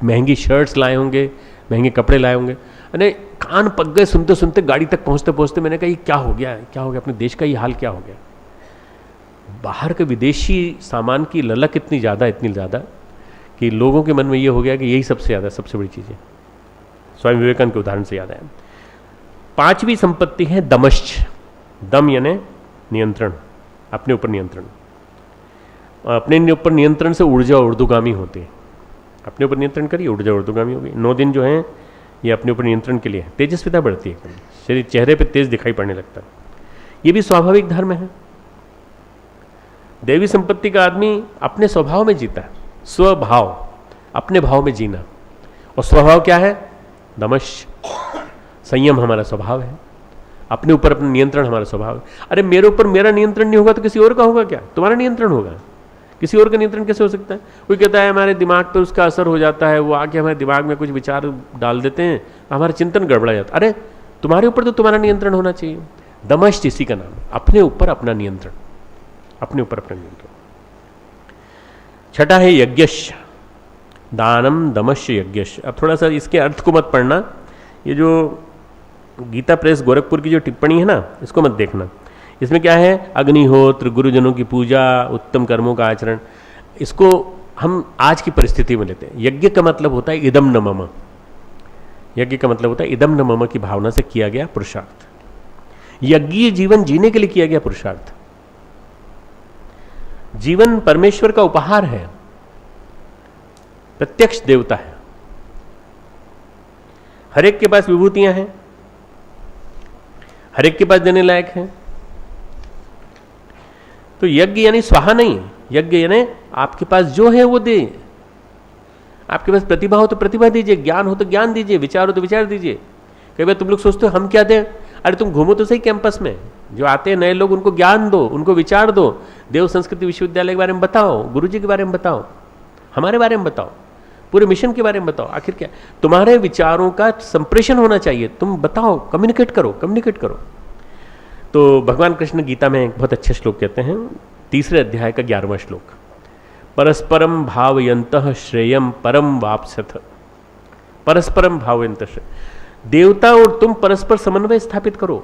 S1: महंगी शर्ट्स लाए होंगे, महंगे कपड़े लाए होंगे। अरे कान पक गए सुनते सुनते, गाड़ी तक पहुँचते पहुँचते मैंने कहा ये क्या हो गया, क्या हो गया, अपने देश का ये हाल क्या हो गया। बाहर के विदेशी सामान की ललक इतनी ज़्यादा कि लोगों के मन में ये हो गया कि यही सबसे बड़ी चीज़ है। स्वामी विवेकानंद के उदाहरण से याद आया। 5वीं संपत्ति है दमश्च। दम यानी नियंत्रण, अपने ऊपर नियंत्रण। अपने ऊपर नियंत्रण से ऊर्जा ऊर्ध्वगामी होती है। अपने ऊपर नियंत्रण करिए, ऊर्जा ऊर्ध्वगामी होगी। 9 दिन जो हैं ये अपने ऊपर नियंत्रण के लिए है। तेजस्विता बढ़ती है, शरीर चेहरे पे तेज दिखाई पड़ने लगता है। ये भी स्वाभाविक धर्म है। देवी संपत्ति का आदमी अपने स्वभाव में जीता है, स्वभाव, अपने भाव में जीना। और स्वभाव क्या है? दमश, संयम हमारा स्वभाव है। अपने ऊपर अपना नियंत्रण हमारा स्वभाव है। अरे मेरे ऊपर मेरा नियंत्रण नहीं होगा तो किसी और का होगा क्या? तुम्हारा नियंत्रण होगा, किसी और का नियंत्रण कैसे हो सकता है? कोई कहता है हमारे दिमाग पर उसका असर हो जाता है, वो आके हमारे दिमाग में कुछ विचार डाल देते हैं, हमारा चिंतन गड़बड़ा जाता है। अरे तुम्हारे ऊपर तो तुम्हारा नियंत्रण होना चाहिए। दमश इसी का नाम, अपने ऊपर अपना नियंत्रण, अपने ऊपर अपना नियंत्रण। छठा है यज्ञश, दानम दमश्य यज्ञश। अब थोड़ा सा इसके अर्थ को मत पढ़ना, ये जो गीता प्रेस गोरखपुर की जो टिप्पणी है ना, इसको मत देखना। इसमें क्या है? अग्निहोत्र, गुरुजनों की पूजा, उत्तम कर्मों का आचरण। इसको हम आज की परिस्थिति में लेते हैं। यज्ञ का मतलब होता है इदम न मम। यज्ञ का मतलब होता है इदम न मम की भावना से किया गया पुरुषार्थ। यज्ञीय जीवन जीने के लिए किया गया पुरुषार्थ। जीवन परमेश्वर का उपहार है, प्रत्यक्ष देवता है। हर एक के पास विभूतियां हैं, हर एक के पास देने लायक है। तो यज्ञ यानी स्वाहा नहीं, यज्ञ यानी आपके पास जो है वो दे। आपके पास प्रतिभा हो तो प्रतिभा दीजिए, ज्ञान हो तो ज्ञान दीजिए, विचार हो तो विचार दीजिए। कई बार तुम लोग सोचते हो हम क्या दें? अरे तुम घूमो तो सही कैंपस में, जो आते हैं नए लोग उनको ज्ञान दो, उनको विचार दो। देव संस्कृति विश्वविद्यालय के बारे में बताओ, गुरुजी के बारे में बताओ, हमारे बारे में बताओ, पूरे मिशन के बारे में बताओ। आखिर क्या तुम्हारे विचारों का संप्रेषण होना चाहिए, तुम बताओ, कम्युनिकेट करो। तो भगवान कृष्ण गीता में एक बहुत अच्छा श्लोक कहते हैं, 3 अध्याय का 11वां श्लोक, परस्परम भावयन्तः श्रेयम परम वाप्स्यथ। परस्परम भावयन्तः, देवता और तुम परस्पर समन्वय स्थापित करो,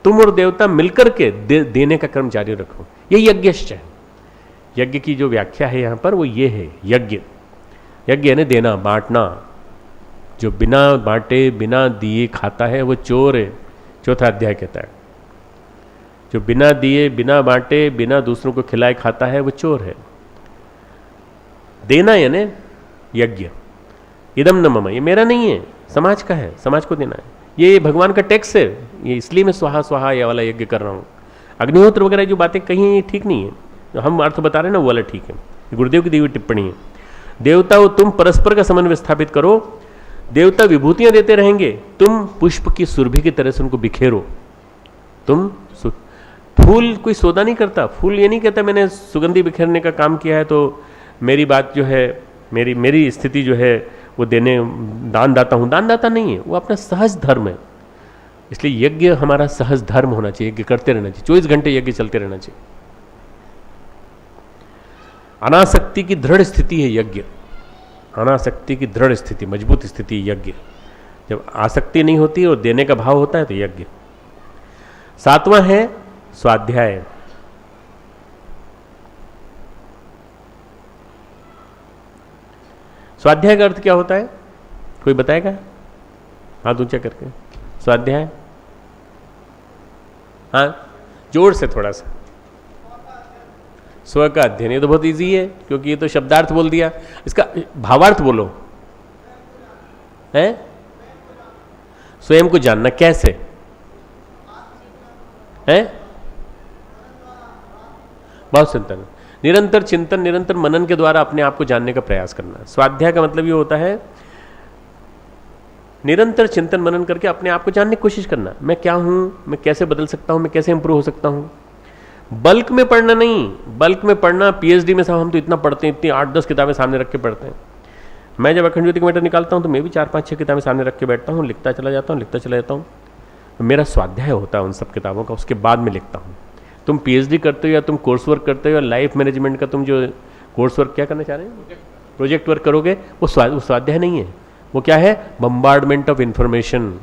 S1: तुम और देवता मिलकर के देने का क्रम जारी रखो। ये यज्ञश्च है। यज्ञ की जो व्याख्या है यहां पर वो ये है, यज्ञ यानी देना, बांटना। जो बिना बांटे बिना दिए खाता है वो चोर है, 4था अध्याय कहता है। जो बिना दिए बिना बांटे बिना दूसरों को खिलाए खाता है वो चोर है। देना यानी यज्ञ। इदम न मम, ये मेरा नहीं है, समाज का है, समाज को देना है। ये भगवान का टैक्स है, ये इसलिए मैं स्वाहा स्वाहा ये वाला यज्ञ कर रहा हूँ। अग्निहोत्र वगैरह जो बातें कही ये ठीक नहीं है, जो हम अर्थ बता रहे हैं ना वो वाला ठीक है। गुरुदेव की दी हुई टिप्पणी है। देवता हो तुम परस्पर का समन्वय स्थापित करो। देवता विभूतियां देते रहेंगे, तुम पुष्प की सुरभि की तरह से उनको बिखेरो। तुम फूल कोई सौदा नहीं करता। फूल ये नहीं कहता मैंने सुगंधी बिखेरने का काम किया है तो मेरी बात जो है, मेरी स्थिति जो है वो देने दानदाता हूँ। दानदाता नहीं है, वो अपना सहज धर्म है। इसलिए यज्ञ हमारा सहज धर्म होना चाहिए, यज्ञ करते रहना चाहिए, 24 घंटे यज्ञ चलते रहना चाहिए। अनासक्ति की दृढ़ स्थिति है यज्ञ। अनासक्ति की दृढ़ स्थिति, मजबूत स्थिति यज्ञ। जब आसक्ति नहीं होती और देने का भाव होता है तो यज्ञ। 7वां है स्वाध्याय। स्वाध्याय का अर्थ क्या होता है, कोई बताएगा? हाथ ऊंचा करके। स्वाध्याय, हाँ जोर से थोड़ा सा। स्व का अध्ययन, ये तो बहुत इजी है क्योंकि ये तो शब्दार्थ बोल दिया, इसका भावार्थ बोलो। है स्वयं को जानना, कैसे है? बहुत चिंतन, निरंतर चिंतन, निरंतर मनन के द्वारा अपने आप को जानने का प्रयास करना। स्वाध्याय का मतलब ये होता है निरंतर चिंतन मनन करके अपने आप को जानने की कोशिश करना। मैं क्या हूं, मैं कैसे बदल सकता हूं, मैं कैसे इंप्रूव हो सकता हूं। बल्क में पढ़ना नहीं, बल्क में पढ़ना पीएचडी में साहब हम तो इतना पढ़ते हैं, इतनी 8-10 किताबें सामने रख के पढ़ते हैं। मैं जब अखंड ज्योति का मैटर निकालता हूं तो मैं भी 4-5-6 किताबें सामने रख के बैठता हूं, लिखता चला जाता हूं। मेरा स्वाध्याय होता है उन सब किताबों का, उसके बाद में लिखता हूँ। तुम पीएचडी करते हो या तुम कोर्स वर्क करते हो या लाइफ मैनेजमेंट का तुम जो कोर्स वर्क क्या करना चाह रहे हैं, प्रोजेक्ट वर्क करोगे, वो स्वाध्याय नहीं है। वो क्या है? Bombardment of information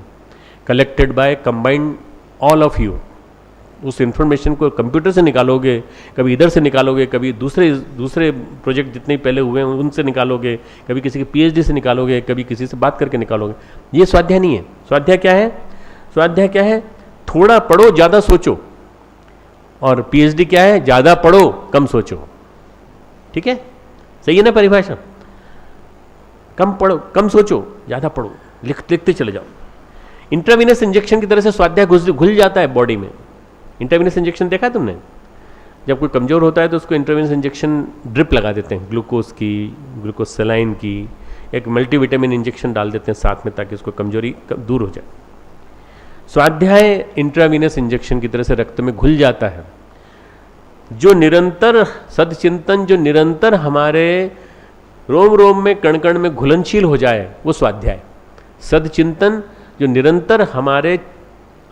S1: collected by combined all of you. उस इंफॉर्मेशन को कंप्यूटर से निकालोगे, कभी इधर से निकालोगे, कभी दूसरे प्रोजेक्ट जितने पहले हुए हैं उनसे निकालोगे, कभी किसी के पीएचडी से निकालोगे, कभी किसी से बात करके निकालोगे। ये स्वाध्याय नहीं है। स्वाध्याय क्या है? स्वाध्याय क्या है? थोड़ा पढ़ो ज़्यादा सोचो। और पीएचडी क्या है? ज़्यादा पढ़ो कम सोचो। ठीक है, सही है ना परिभाषा? कम पढ़ो कम सोचो, ज़्यादा पढ़ो, लिखते चले जाओ। इंट्रावीनस इंजेक्शन की तरह से स्वाध्याय घुल जाता है बॉडी में। इंट्रावीनस इंजेक्शन देखा तुमने? जब कोई कमज़ोर होता है तो उसको इंट्रावीनस इंजेक्शन ड्रिप लगा देते हैं, ग्लूकोज की, ग्लूकोज सेलाइन की, एक मल्टीविटामिन इंजेक्शन डाल देते हैं साथ में ताकि उसको कमजोरी दूर हो जाए। स्वाध्याय इंट्रावीनस इंजेक्शन की तरह से रक्त में घुल जाता है। जो निरंतर सदचिंतन, जो निरंतर हमारे रोम रोम में कण कण में घुलनशील हो जाए, वो स्वाध्याय। सदचिंतन जो निरंतर हमारे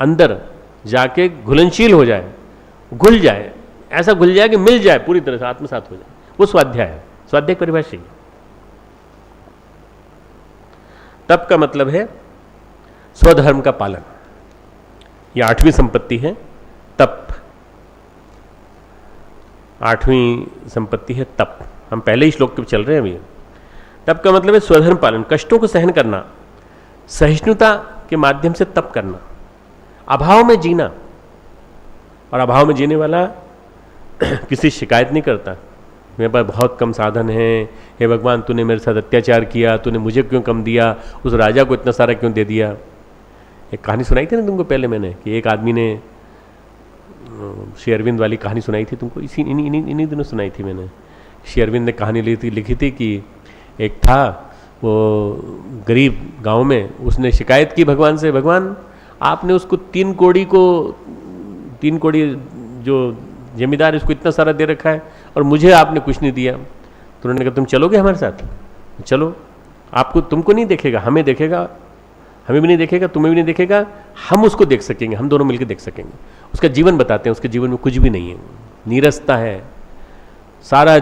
S1: अंदर जाके घुलनशील हो जाए, घुल जाए, ऐसा घुल जाए कि मिल जाए, पूरी तरह से आत्मसात हो जाए, वो स्वाध्याय है। स्वाध्याय की परिभाषा। तप का मतलब है स्वधर्म का पालन। ये 8वीं संपत्ति है तप। 8वीं संपत्ति है तप। हम पहले ही श्लोक पे चल रहे हैं अभी। तप का मतलब है स्वधर्म पालन, कष्टों को सहन करना, सहिष्णुता के माध्यम से तप करना, अभाव में जीना। और अभाव में जीने वाला किसी शिकायत नहीं करता, मेरे पास बहुत कम साधन है, हे भगवान तूने मेरे साथ अत्याचार किया, तूने मुझे क्यों कम दिया, उस राजा को इतना सारा क्यों दे दिया। एक कहानी सुनाई थी ना तुमको पहले मैंने, कि एक आदमी ने श्री अरविंद वाली कहानी सुनाई थी तुमको, इन्हीं दिनों सुनाई थी मैंने। श्री अरविंद ने कहानी लिखी थी कि एक था वो गरीब गांव में, उसने शिकायत की भगवान से, भगवान आपने उसको 3 कोड़ी जो जमींदार इसको इतना सारा दे रखा है और मुझे आपने कुछ नहीं दिया। तो उन्होंने कहा तुम चलोगे हमारे साथ? चलो, आपको तुमको नहीं देखेगा, हमें देखेगा, हमें भी नहीं देखेगा, तुम्हें भी नहीं देखेगा, हम उसको देख सकेंगे, हम दोनों मिलकर देख सकेंगे। उसका जीवन बताते हैं, उसके जीवन में कुछ भी नहीं है, नीरसता है, सारा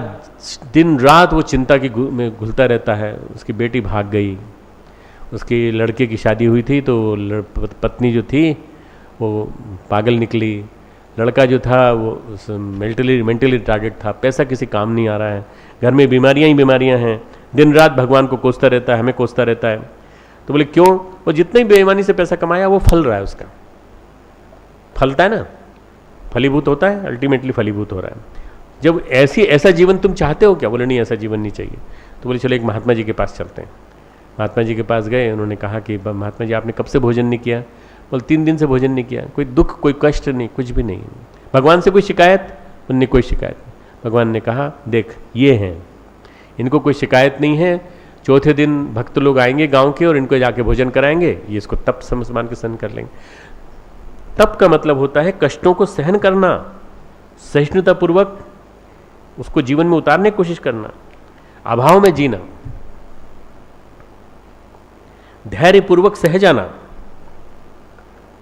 S1: दिन रात वो चिंता की में घुलता रहता है। उसकी बेटी भाग गई, उसकी लड़के की शादी हुई थी तो पत्नी जो थी वो पागल निकली, लड़का जो था वो मेंटली रिटार्डेड था, पैसा किसी काम नहीं आ रहा है, घर में बीमारियां ही बीमारियां हैं, दिन रात भगवान को कोसता रहता है, हमें कोसता रहता है। तो बोले क्यों? वो जितनी बेईमानी से पैसा कमाया वो फल रहा है, उसका फलता है ना, फलीभूत होता है, अल्टीमेटली फलीभूत हो रहा है। जब ऐसा जीवन तुम चाहते हो क्या? बोले नहीं, ऐसा जीवन नहीं चाहिए। तो बोले चलो एक महात्मा जी के पास चलते हैं। महात्मा जी के पास गए, उन्होंने कहा कि महात्मा जी आपने कब से भोजन नहीं किया? बोले 3 दिन से भोजन नहीं किया। कोई दुख, कोई कष्ट नहीं, कुछ भी नहीं। भगवान से कोई शिकायत? उनने कोई शिकायत नहीं। भगवान ने कहा देख ये हैं, इनको कोई शिकायत नहीं है, चौथे दिन भक्त लोग आएंगे गांव के और इनको जाके भोजन कराएंगे, ये इसको तप समझ मान के सहन कर लेंगे। तप का मतलब होता है कष्टों को सहन करना, सहिष्णुतापूर्वक उसको जीवन में उतारने की कोशिश करना, अभाव में जीना, धैर्यपूर्वक सह जाना,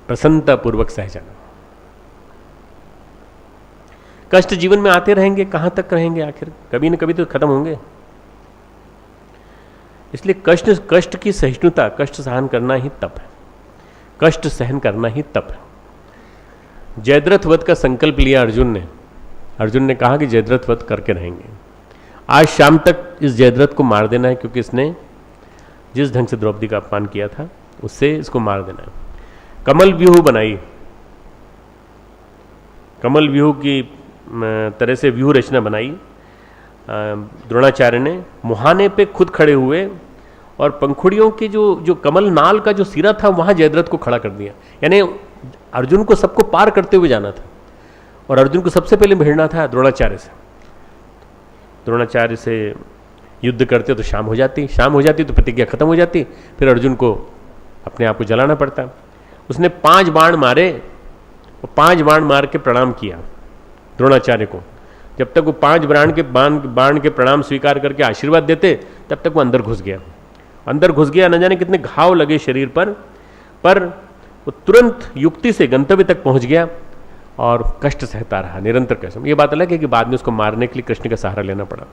S1: प्रसन्नतापूर्वक सह जाना। कष्ट जीवन में आते रहेंगे, कहाँ तक रहेंगे आखिर, कभी न कभी तो खत्म होंगे। इसलिए कष्ट की सहिष्णुता, कष्ट सहन करना ही तप है, कष्ट सहन करना ही तप है। जयद्रथ वध का संकल्प लिया अर्जुन ने कहा कि जयद्रथ वध करके रहेंगे। आज शाम तक इस जयद्रथ को मार देना है, क्योंकि इसने जिस ढंग से द्रौपदी का अपमान किया था उससे इसको मार देना है। कमल व्यूह बनाई, कमल व्यूह की तरह से व्यूह रचना बनाई द्रोणाचार्य ने। मुहाने पे खुद खड़े हुए और पंखुड़ियों के जो कमल नाल का जो सिरा था वहां जयद्रथ को खड़ा कर दिया। यानी अर्जुन को सबको पार करते हुए जाना था और अर्जुन को सबसे पहले भिड़ना था द्रोणाचार्य से। द्रोणाचार्य से युद्ध करते तो शाम हो जाती तो प्रतिज्ञा खत्म हो जाती, फिर अर्जुन को अपने आप को जलाना पड़ता। उसने 5 बाण मारे और 5 बाण मार के प्रणाम किया द्रोणाचार्य को। जब तक वो 5 बाण के प्रणाम स्वीकार करके आशीर्वाद देते तब तक वो अंदर घुस गया। न जाने कितने घाव लगे शरीर पर वो तुरंत युक्ति से गंतव्य तक पहुंच गया और कष्ट सहता रहा निरंतर कष्ट। ये बात अलग है कि बाद में उसको मारने के लिए कृष्ण का सहारा लेना पड़ा।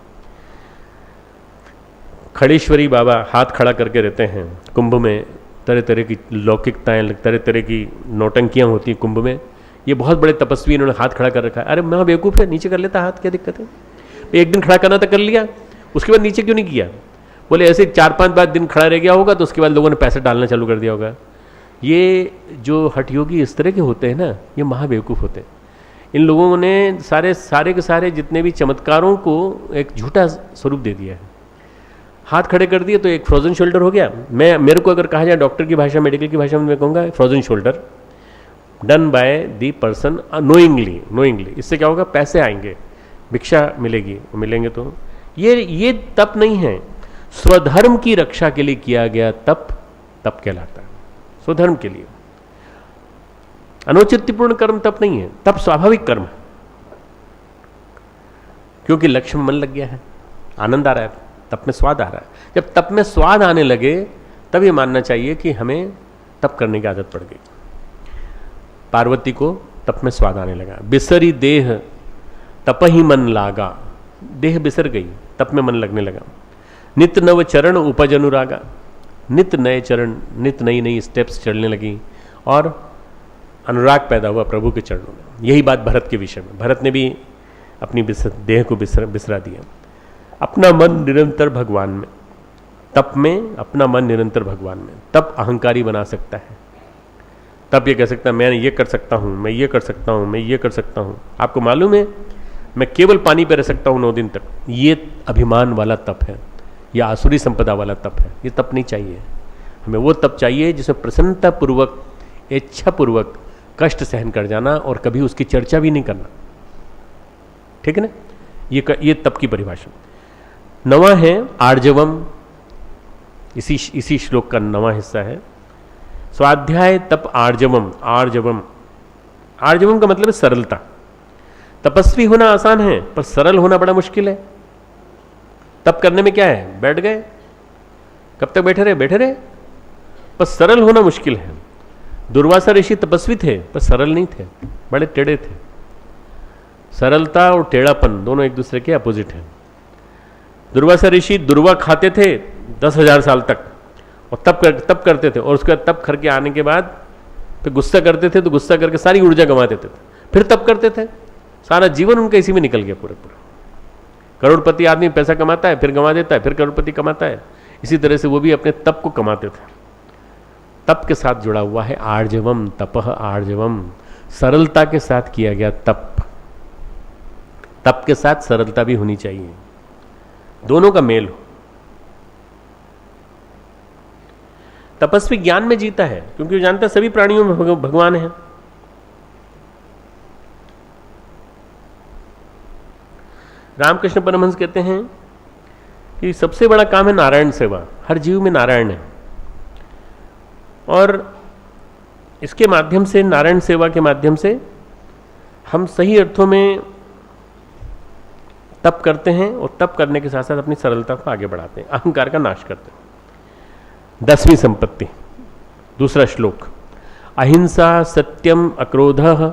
S1: खड़ेश्वरी बाबा हाथ खड़ा करके रहते हैं कुंभ में, तरह तरह की लौकिकताएं, तरह तरह की नौटंकियां होती हैं कुंभ में। ये बहुत बड़े तपस्वी, इन्होंने हाथ खड़ा कर रखा है। अरे मैं बेवकूफ़ है, नीचे कर लेता हाथ, क्या दिक्कत है? एक दिन खड़ा करना तो कर लिया, उसके बाद नीचे क्यों नहीं किया? बोले ऐसे 4-5 बार दिन खड़ा रह गया होगा तो उसके बाद लोगों ने पैसे डालना चालू कर दिया होगा। ये जो हठयोगी इस तरह के होते हैं ना, ये महाबेवकूफ़ होते हैं। इन लोगों ने सारे के सारे जितने भी चमत्कारों को एक झूठा स्वरूप दे दिया है। हाथ खड़े कर दिए तो एक फ्रोजन शोल्डर हो गया। मेरे को अगर कहा जाए डॉक्टर की भाषा, मेडिकल की भाषा में मैं कहूँगा frozen shoulder done by the person knowingly. इससे क्या होगा? पैसे आएंगे, भिक्षा मिलेगी, मिलेंगे तो ये तप नहीं है। स्वधर्म की रक्षा के लिए किया गया तप कहलाता है। स्वधर्म के लिए अनौचित्यपूर्ण कर्म तप नहीं है, तप स्वाभाविक कर्म है, क्योंकि लक्ष्य में मन लग गया है, आनंद आ रहा है, तप में स्वाद आ रहा है। जब तप में स्वाद आने लगे तब ये मानना चाहिए कि हमें तप करने की आदत पड़ गई। पार्वती को तप में स्वाद आने लगा। बिसरी देह तप ही मन लागा, देह बिसर गई, तप में मन लगने लगा। नित नव चरण उपज अनुरागा, नित नए चरण, नित नई नई स्टेप्स चलने लगी और अनुराग पैदा हुआ प्रभु के चरणों में। यही बात भरत के विषय में, भरत ने भी अपनी देह को बिसरा दिया। अपना मन निरंतर भगवान में, तप में अपना मन निरंतर भगवान में। तप अहंकारी बना सकता है। तब ये कह सकता है मैं ये कर सकता हूँ, मैं ये कर सकता हूँ, मैं ये कर सकता हूँ। आपको मालूम है मैं केवल पानी पे रह सकता हूँ 9 दिन तक। ये अभिमान वाला तप है, यह आसुरी संपदा वाला तप है। ये तप नहीं चाहिए हमें। वो तप चाहिए जिसमें प्रसन्नता पूर्वक, इच्छा पूर्वक कष्ट सहन कर जाना और कभी उसकी चर्चा भी नहीं करना। ठीक है ना? ये तप की परिभाषा। नवा है आर्जवम, इसी श्लोक का नवा हिस्सा है। स्वाध्याय तप आर्जवम। आर्जवम का मतलब है सरलता। तपस्वी होना आसान है पर सरल होना बड़ा मुश्किल है। तप करने में क्या है? बैठ गए, कब तक बैठे रहे, पर सरल होना मुश्किल है। दुर्वासा ऋषि तपस्वी थे पर सरल नहीं थे, बड़े टेढ़े थे। सरलता और टेढ़ापन दोनों एक दूसरे के अपोजिट हैं। दुर्वासा ऋषि दुर्वा खाते थे 10,000 साल तक और तप करते थे, और उसके बाद तप करके आने के बाद फिर गुस्सा करते थे तो गुस्सा करके सारी ऊर्जा गंवा देते थे, फिर तप करते थे। सारा जीवन उनका इसी में निकल गया पूरा। करोड़पति आदमी पैसा कमाता है, फिर गंवा देता है, फिर करोड़पति कमाता है। इसी तरह से वो भी अपने तप को कमाते थे। तप के साथ जुड़ा हुआ है आर्जवम, तपह आर्जवम, सरलता के साथ किया गया तप। तप के साथ सरलता भी होनी चाहिए, दोनों का मेल हो। तपस्वी ज्ञान में जीता है क्योंकि वो जानता है सभी प्राणियों में भगवान है। रामकृष्ण परमहंस कहते हैं कि सबसे बड़ा काम है नारायण सेवा। हर जीव में नारायण है और इसके माध्यम से, नारायण सेवा के माध्यम से हम सही अर्थों में तप करते हैं और तप करने के साथ साथ अपनी सरलता को आगे बढ़ाते हैं, अहंकार का नाश करते हैं। 10वीं संपत्ति, दूसरा श्लोक। अहिंसा सत्यम अक्रोधः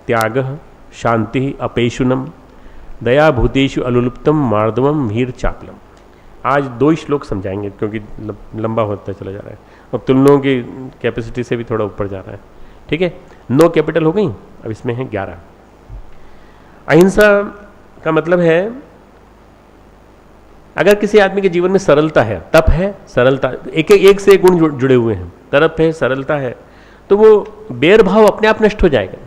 S1: त्यागः शांति अपेशुनम दया भूतेषु अलुलुप्तम मार्दवम हीर चापलम। आज 2 श्लोक समझाएंगे क्योंकि लंबा होता चला जा रहा है, अब तुम लोगों की कैपेसिटी से भी थोड़ा ऊपर जा रहा है। ठीक है, 9 कैपिटल हो गई, अब इसमें है 11। अहिंसा का मतलब है अगर किसी आदमी के जीवन में सरलता है, तप है, सरलता, एक से एक गुण जुड़े हुए हैं, तप है, सरलता है, तो वो बैर भाव अपने आप नष्ट हो जाएगा।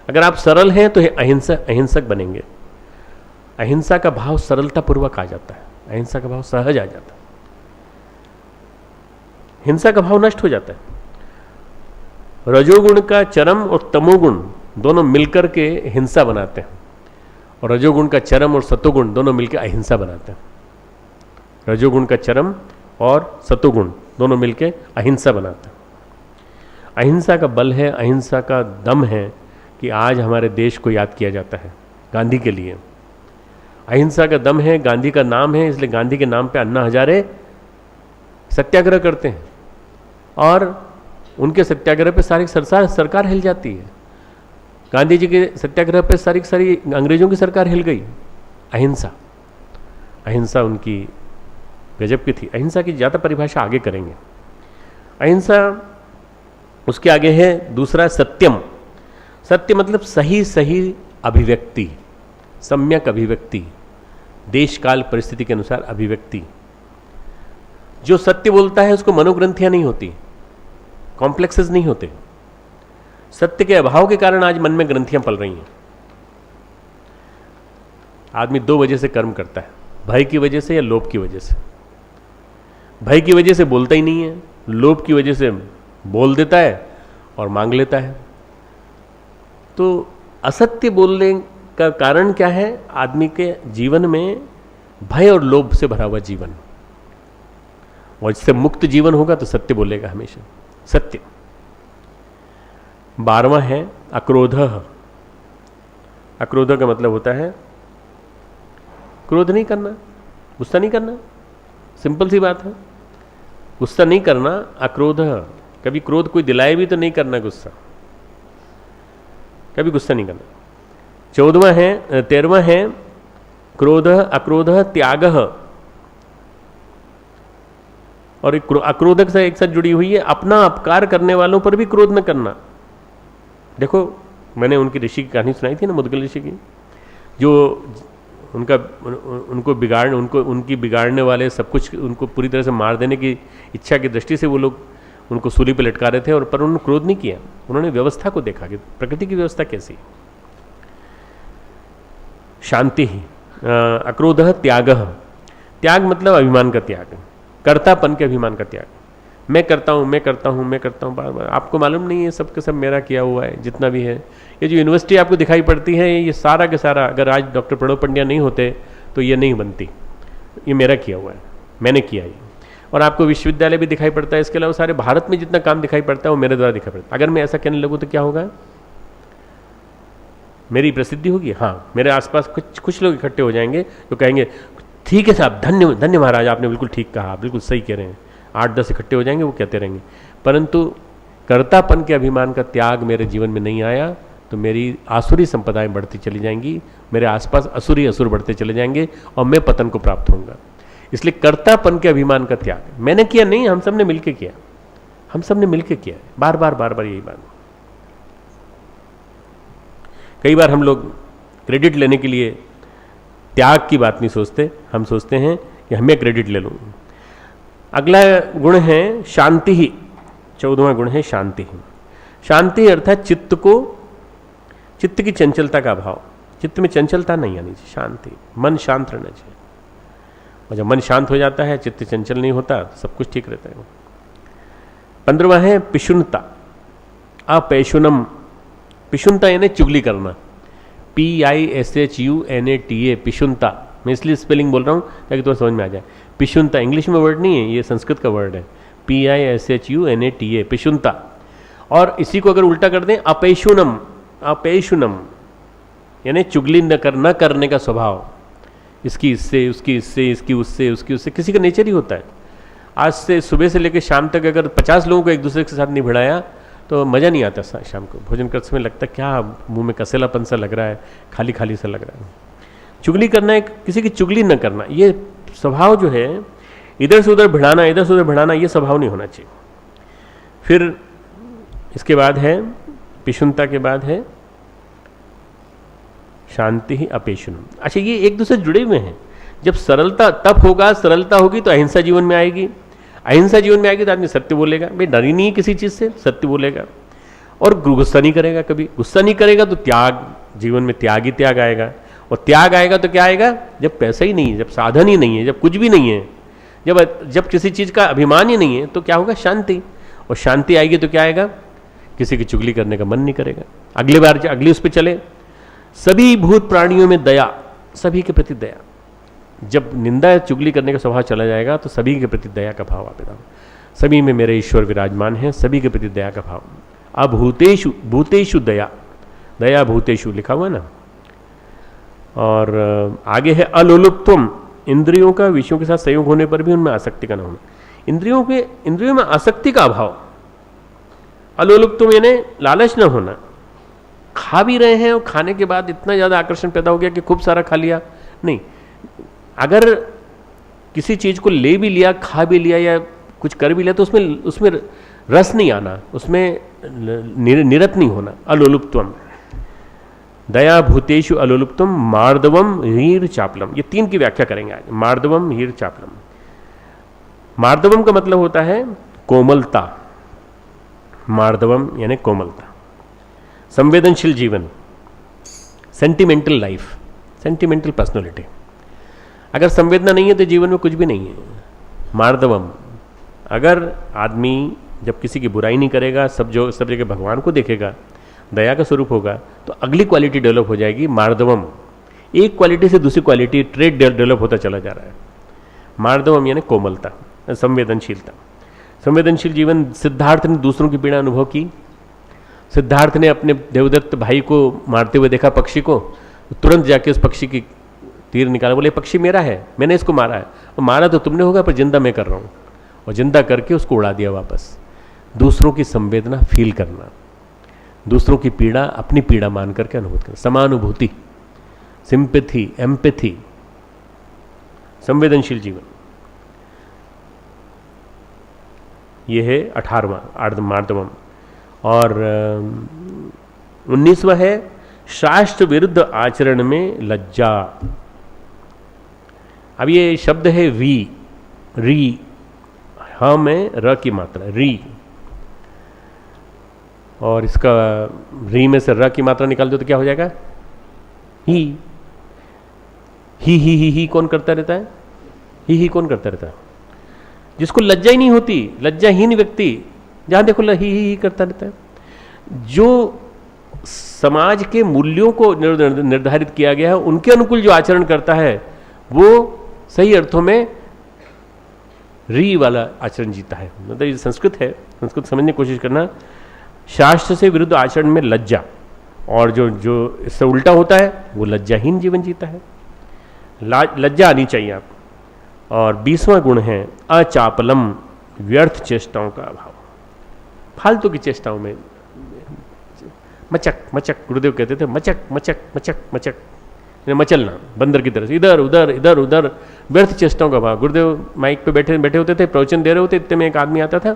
S1: अगर आप सरल हैं तो अहिंसक बनेंगे। अहिंसा का भाव सरलता पूर्वक आ जाता है, अहिंसा का भाव सहज आ जाता है, हिंसा का भाव नष्ट हो जाता है। रजोगुण का चरम और तमोगुण दोनों मिलकर के हिंसा बनाते हैं, और रजोगुण का चरम और सतोगुण दोनों मिलकर अहिंसा बनाते हैं। रजोगुण का चरम और सतोगुण दोनों मिलकर अहिंसा बनाते हैं। अहिंसा का बल है, अहिंसा का दम है कि आज हमारे देश को याद किया जाता है गांधी के लिए। अहिंसा का दम है, गांधी का नाम है, इसलिए गांधी के नाम पे अन्ना हजारे सत्याग्रह करते हैं और उनके सत्याग्रह पे सारी सरकार हिल जाती है। गांधी जी के सत्याग्रह पे सारी अंग्रेजों की सरकार हिल गई। अहिंसा उनकी गजब की थी। अहिंसा की ज़्यादा परिभाषा आगे करेंगे। अहिंसा, उसके आगे है दूसरा सत्यम। सत्य मतलब सही अभिव्यक्ति, सम्यक अभिव्यक्ति, देश काल परिस्थिति के अनुसार अभिव्यक्ति। जो सत्य बोलता है उसको मनोग्रंथियां नहीं होती, कॉम्प्लेक्सेस नहीं होते। सत्य के अभाव के कारण आज मन में ग्रंथियां पल रही हैं। आदमी 2 वजह से कर्म करता है, भय की वजह से या लोभ की वजह से। भय की वजह से बोलता ही नहीं है, लोभ की वजह से बोल देता है और मांग लेता है। तो असत्य बोलने का कारण क्या है? आदमी के जीवन में भय और लोभ से भरा हुआ जीवन, और इससे मुक्त जीवन होगा तो सत्य बोलेगा हमेशा, सत्य। 12वां है अक्रोध। अक्रोध का मतलब होता है क्रोध नहीं करना, गुस्सा नहीं करना। सिंपल सी बात है, गुस्सा नहीं करना, अक्रोध। कभी क्रोध कोई दिलाए भी तो नहीं करना गुस्सा, कभी गुस्सा नहीं करना। 13वां है क्रोध अक्रोध त्याग। और अक्रोधक से एक साथ जुड़ी हुई है अपना अपकार करने वालों पर भी क्रोध न करना। देखो, मैंने उनकी ऋषि की कहानी सुनाई थी ना, मुद्गल ऋषि की, जो उनकी बिगाड़ने वाले सब कुछ उनको पूरी तरह से मार देने की इच्छा की दृष्टि से वो लोग उनको सूली पे लटका रहे थे, और पर उन्होंने क्रोध नहीं किया। उन्होंने व्यवस्था को देखा कि प्रकृति की व्यवस्था कैसी। शांति ही अक्रोध त्याग। त्याग मतलब अभिमान का त्याग, कर्तापन के अभिमान का त्याग। मैं करता हूँ बार बार। आपको मालूम नहीं है सब के सब मेरा किया हुआ है, जितना भी है। ये जो यूनिवर्सिटी आपको दिखाई पड़ती है, ये सारा के सारा, अगर आज डॉक्टर प्रणव पंड्या नहीं होते तो ये नहीं बनती। ये मेरा किया हुआ है, मैंने किया ये। और आपको विश्वविद्यालय भी दिखाई पड़ता है, इसके अलावा सारे भारत में जितना काम दिखाई पड़ता है वो मेरे द्वारा दिखाई पड़ता है। अगर मैं ऐसा कहने लगूँ तो क्या होगा? मेरी प्रसिद्धि होगी। हाँ, मेरे आसपास कुछ लोग इकट्ठे हो जाएंगे जो कहेंगे ठीक है साहब, धन्य महाराज, आपने बिल्कुल ठीक कहा, बिल्कुल सही कह रहे हैं। 8-10 इकट्ठे हो जाएंगे, वो कहते रहेंगे। परंतु कर्तापन के अभिमान का त्याग मेरे जीवन में नहीं आया तो मेरी आसुरी संपदाएं बढ़ती चली जाएंगी, मेरे आसपास असुर बढ़ते चले जाएंगे और मैं पतन को प्राप्त होऊंगा। इसलिए कर्तापन के अभिमान का त्याग मैंने किया नहीं, हम सब ने मिलकर किया, हम सब ने मिलकर किया। बार बार यही बात। कई बार हम लोग क्रेडिट लेने के लिए त्याग की बात नहीं सोचते, हम सोचते हैं कि हमें क्रेडिट ले लूँ। अगला गुण है शांति ही। 14वां गुण है शांति ही। शांति अर्थात चित्त की चंचलता का अभाव। चित्त में चंचलता नहीं आनी चाहिए, शांति, मन शांत रहना चाहिए। और जब मन शांत हो जाता है, चित्त चंचल नहीं होता, सब कुछ ठीक रहता है। 15वां है पिशुनता। अपैशुनम। पिशुनता यानी चुगली करना, PISHUNATA, पिशुनता। मैं इसलिए स्पेलिंग बोल रहा हूँ ताकि तुम्हें समझ में आ जाए। पिशुनता इंग्लिश में वर्ड नहीं है, ये संस्कृत का वर्ड है, PISHUNATA, पिशुनता। और इसी को अगर उल्टा कर दें, अपैशुनम। अपैशुनम यानी चुगली न करने का स्वभाव। इसकी इससे, उसकी इससे, इसकी उससे, उसकी उससे, किसी का नेचर ही होता है। आज से सुबह से लेकर शाम तक अगर 50 लोगों को एक दूसरे के साथ नहीं भिड़ाया तो मज़ा नहीं आता शाम को भोजन करते समय, लगता क्या मुंह में कसेलापन सा लग रहा है, खाली खाली सा लग रहा है। चुगली करना है, किसी की चुगली न करना, ये स्वभाव जो है, इधर से उधर भिड़ाना, इधर से उधर भिड़ाना, ये स्वभाव नहीं होना चाहिए। फिर इसके बाद है पिशुनता, के बाद है शांति ही अपेशुन। अच्छा, ये एक दूसरे जुड़े हुए हैं। जब सरलता तप होगा, सरलता होगी तो अहिंसा जीवन में आएगी, अहिंसा जीवन में आएगी तो आदमी सत्य बोलेगा, भाई डर ही नहीं है किसी चीज़ से, सत्य बोलेगा, और गुस्सा नहीं करेगा, कभी गुस्सा नहीं करेगा तो त्याग, जीवन में त्याग ही त्याग आएगा, और त्याग आएगा तो क्या आएगा, जब पैसा ही नहीं है, जब साधन ही नहीं है, जब कुछ भी नहीं है, जब किसी चीज़ का अभिमान ही नहीं है, तो क्या होगा, शांति, और शांति आएगी तो क्या आएगा, किसी की चुगली करने का मन नहीं करेगा। अगली बार अगली उस पर चले, सभी भूत प्राणियों में दया, सभी के प्रति दया। जब निंदा चुगली करने का स्वभाव चला जाएगा तो सभी के प्रति दया का भाव आएगा। सभी में मेरे ईश्वर विराजमान है, सभी के प्रति दया का भाव। अभूतेषु भूतेषु दया, दया भूतेषु लिखा हुआ ना। और आगे है अलोलुप्त्वम, इंद्रियों का विषयों के साथ संयोग होने पर भी उनमें आसक्ति का न होना। इंद्रियों में आसक्ति का अभाव। अलोलुप्त्वम यानी लालच न होना। खा भी रहे हैं और खाने के बाद इतना ज़्यादा आकर्षण पैदा हो गया कि खूब सारा खा लिया, नहीं। अगर किसी चीज़ को ले भी लिया, खा भी लिया या कुछ कर भी लिया तो उसमें रस नहीं आना, उसमें निरत नहीं होना। अलोलुप्त्वम, दया भूतेषु अलोलुप्त्वम, मार्दवम हीर चापलम। ये तीन की व्याख्या करेंगे आज। मार्दवम हीर चापलम। मार्दवम का मतलब होता है कोमलता। मार्दवम यानी कोमलता। संवेदनशील जीवन, सेंटिमेंटल लाइफ, सेंटिमेंटल पर्सनैलिटी। अगर संवेदना नहीं है तो जीवन में कुछ भी नहीं है। मार्दवम, अगर आदमी जब किसी की बुराई नहीं करेगा, सब जगह भगवान को देखेगा, दया का स्वरूप होगा, तो अगली क्वालिटी डेवलप हो जाएगी। मार्दवम, एक क्वालिटी से दूसरी क्वालिटी, ट्रेड डेवलप होता चला जा रहा है। मार्दवम यानी कोमलता, संवेदनशीलता। संवेदनशील जीवन। सिद्धार्थ ने दूसरों की पीड़ा अनुभव की। सिद्धार्थ ने अपने देवदत्त भाई को मारते हुए देखा पक्षी को, तुरंत जाके उस पक्षी की तीर निकाला, बोले पक्षी मेरा है, मैंने इसको मारा है। और मारा तो तुमने होगा पर जिंदा मैं कर रहा हूँ, और जिंदा करके उसको उड़ा दिया वापस। दूसरों की संवेदना फील करना, दूसरों की पीड़ा अपनी पीड़ा मान करके अनुभूत करना, समानुभूति, सिंपैथी, एम्पैथी, संवेदनशील जीवन। ये है 18वां मार्दवम। और 19वां है शास्त्र विरुद्ध आचरण में लज्जा। अब ये शब्द है री, ह में र की मात्रा, री, और इसका री में से र की मात्रा निकाल दो तो क्या हो जाएगा, ही कौन करता रहता है, ही कौन करता रहता है, जिसको लज्जा ही नहीं होती, लज्जाहीन व्यक्ति, जहां देखो ही करता रहता है। जो समाज के मूल्यों को निर्धारित किया गया है उनके अनुकूल जो आचरण करता है वो सही अर्थों में री वाला आचरण जीता है। मतलब ये संस्कृत है, संस्कृत समझने की कोशिश करना। शास्त्र से विरुद्ध आचरण में लज्जा, और जो इससे उल्टा होता है वो लज्जाहीन जीवन जीता है। लज्जा आनी चाहिए आपको। और 20वां गुण है अचापलम, व्यर्थ चेष्टाओं का अभाव। फालतू की चेष्टाओं में मचक मचक, गुरुदेव कहते थे मचक मचक मचक मचक, मचलना बंदर की तरह से, इधर उधर इधर उधर, व्यर्थ चेष्टाओं का अभाव। गुरुदेव माइक पे बैठे होते थे, प्रवचन दे रहे होते, इतने में एक आदमी आता था,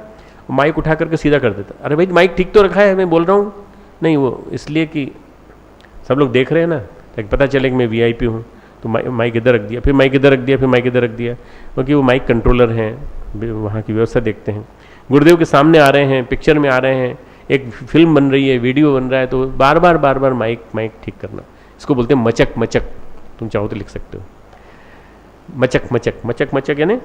S1: माइक उठा करके सीधा कर देता। अरे भाई माइक ठीक तो रखा है, मैं बोल रहा हूँ। नहीं, वो इसलिए कि सब लोग देख रहे हैं ना, ताकि पता चले कि मैं VIP हूँ, तो माइक इधर रख दिया, फिर माइक इधर रख दिया, फिर माइक इधर रख दिया, क्योंकि वो माइक कंट्रोलर हैं, वहाँ की व्यवस्था देखते हैं। गुरुदेव के सामने आ रहे हैं, पिक्चर में आ रहे हैं, एक फिल्म बन रही है, वीडियो बन रहा है, तो बार बार माइक ठीक करना, इसको बोलते हैं मचक मचक। तुम चाहो तो लिख सकते हो, मचक मचक मचक मचक यानी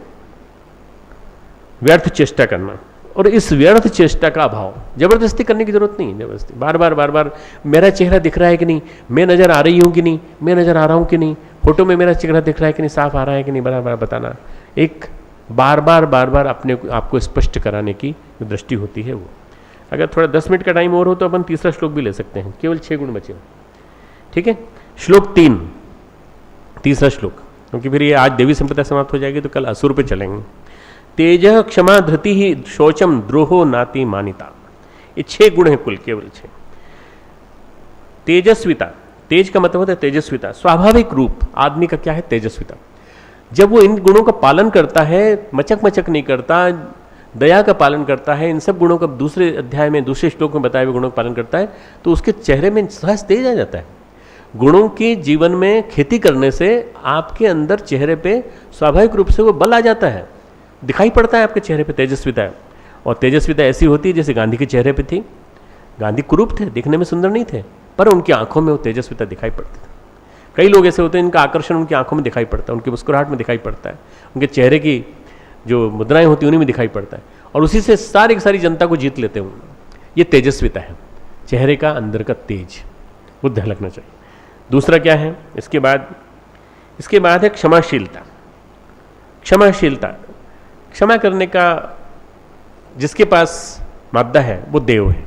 S1: व्यर्थ चेष्टा करना। और इस व्यर्थ चेष्टा का अभाव, जबरदस्ती करने की जरूरत नहीं है। जबरदस्ती बार बार मेरा चेहरा दिख रहा है कि नहीं, मैं नजर आ रही हूँ कि नहीं, मैं नजर आ रहा हूँ कि नहीं, फोटो में मेरा चेहरा दिख रहा है कि नहीं, साफ आ रहा है कि नहीं, बार बताना। एक बार बार अपने आपको स्पष्ट कराने की जो दृष्टि होती है वो। अगर थोड़ा 10 मिनट का टाइम और हो तो अपन तीसरा श्लोक भी ले सकते हैं, केवल 6 गुण बचे। ठीक है, श्लोक 3, तीसरा श्लोक, क्योंकि फिर ये आज देवी संपदा समाप्त हो जाएगी तो कल असुर पे चलेंगे। तेज क्षमा धृति ही शौचम द्रोहो नाति मानिता। ये 6 गुण हैं कुल, केवल 6। तेजस्विता, तेज का मतलब होता है तेजस्विता, स्वाभाविक रूप आदमी का क्या है? तेजस्विता। जब वो इन गुणों का पालन करता है, मचक मचक नहीं करता, दया का पालन करता है, इन सब गुणों का दूसरे अध्याय में, दूसरे श्लोक में बताए हुए गुणों का पालन करता है, तो उसके चेहरे में सहज तेज आ जाता है। गुणों की जीवन में खेती करने से आपके अंदर चेहरे पे स्वाभाविक रूप से वो बल आ जाता है, दिखाई पड़ता है आपके चेहरे पे तेजस्विता है। और तेजस्विता ऐसी होती है जैसे गांधी के चेहरे पे थी। गांधी कुरूप थे, दिखने में सुंदर नहीं थे, पर उनकी आंखों में वो तेजस्विता दिखाई पड़ती थी। कई लोग ऐसे होते हैं इनका आकर्षण उनकी आंखों में दिखाई पड़ता है, उनकी मुस्कुराहट में दिखाई पड़ता है, उनके चेहरे की जो मुद्राएं होती हैं उन्हीं में दिखाई पड़ता है, और उसी से सारी की सारी जनता को जीत लेते हैं। ये तेजस्विता है, चेहरे का अंदर का तेज, वो झलकना चाहिए। दूसरा क्या है? इसके बाद है क्षमाशीलता। क्षमाशीलता, क्षमा करने का जिसके पास मादा है वो देव है,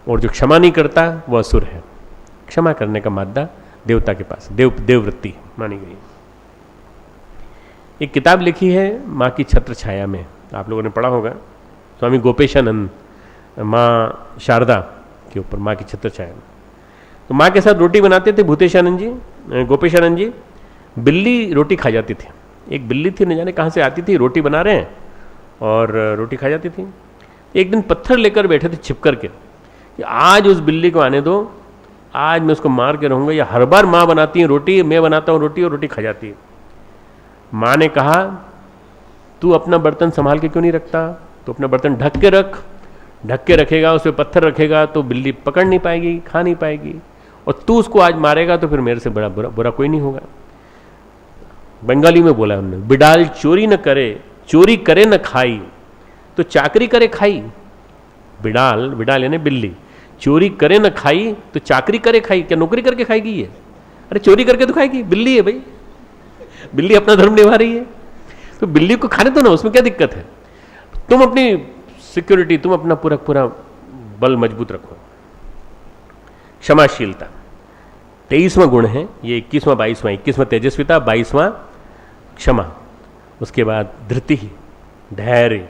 S1: और जो क्षमा नहीं करता वो असुर है। क्षमा करने का मादा देवता के पास, देववृत्ति मानी गई। एक किताब लिखी है माँ की छत्र छाया में, आप लोगों ने पढ़ा होगा, स्वामी गोपेशानंद, माँ शारदा के ऊपर, माँ की छत्र छाया में। तो माँ के साथ रोटी बनाते थे गोपेशानंद जी। बिल्ली रोटी खा जाती थी। एक बिल्ली थी, न जाने कहाँ से आती थी, रोटी बना रहे हैं और रोटी खा जाती थी। एक दिन पत्थर लेकर बैठे थे छिप करके कि आज उस बिल्ली को आने दो, आज मैं उसको मार के रहूँगा। या हर बार माँ बनाती है रोटी, मैं बनाता हूँ रोटी और रोटी खा जाती है। माँ ने कहा तू अपना बर्तन संभाल के क्यों नहीं रखता? तो अपना बर्तन ढक के रख, ढक के रखेगा, उस पर पत्थर रखेगा तो बिल्ली पकड़ नहीं पाएगी, खा नहीं पाएगी, और तू उसको आज मारेगा तो फिर मेरे से बड़ा बुरा कोई नहीं होगा। बंगाली में बोला उन्होंने, बिडाल चोरी न करे, चोरी करे न खाई, तो चाकरी करे खाई। बिडाल यानी बिल्ली, चोरी करे न खाई तो चाकरी करे खाई। क्या नौकरी करके खाएगी ये? अरे चोरी करके तो खाएगी, बिल्ली है भाई, बिल्ली अपना धर्म निभा रही है, तो बिल्ली को खाने दो ना, उसमें क्या दिक्कत है? तुम अपनी सिक्योरिटी, तुम अपना पूरा बल मजबूत रखो। क्षमाशीलता 23वां गुण है ये, 21वां 22वां, 21वां तेजस्विता, 22वां क्षमा। उसके बाद धृति, धैर्य,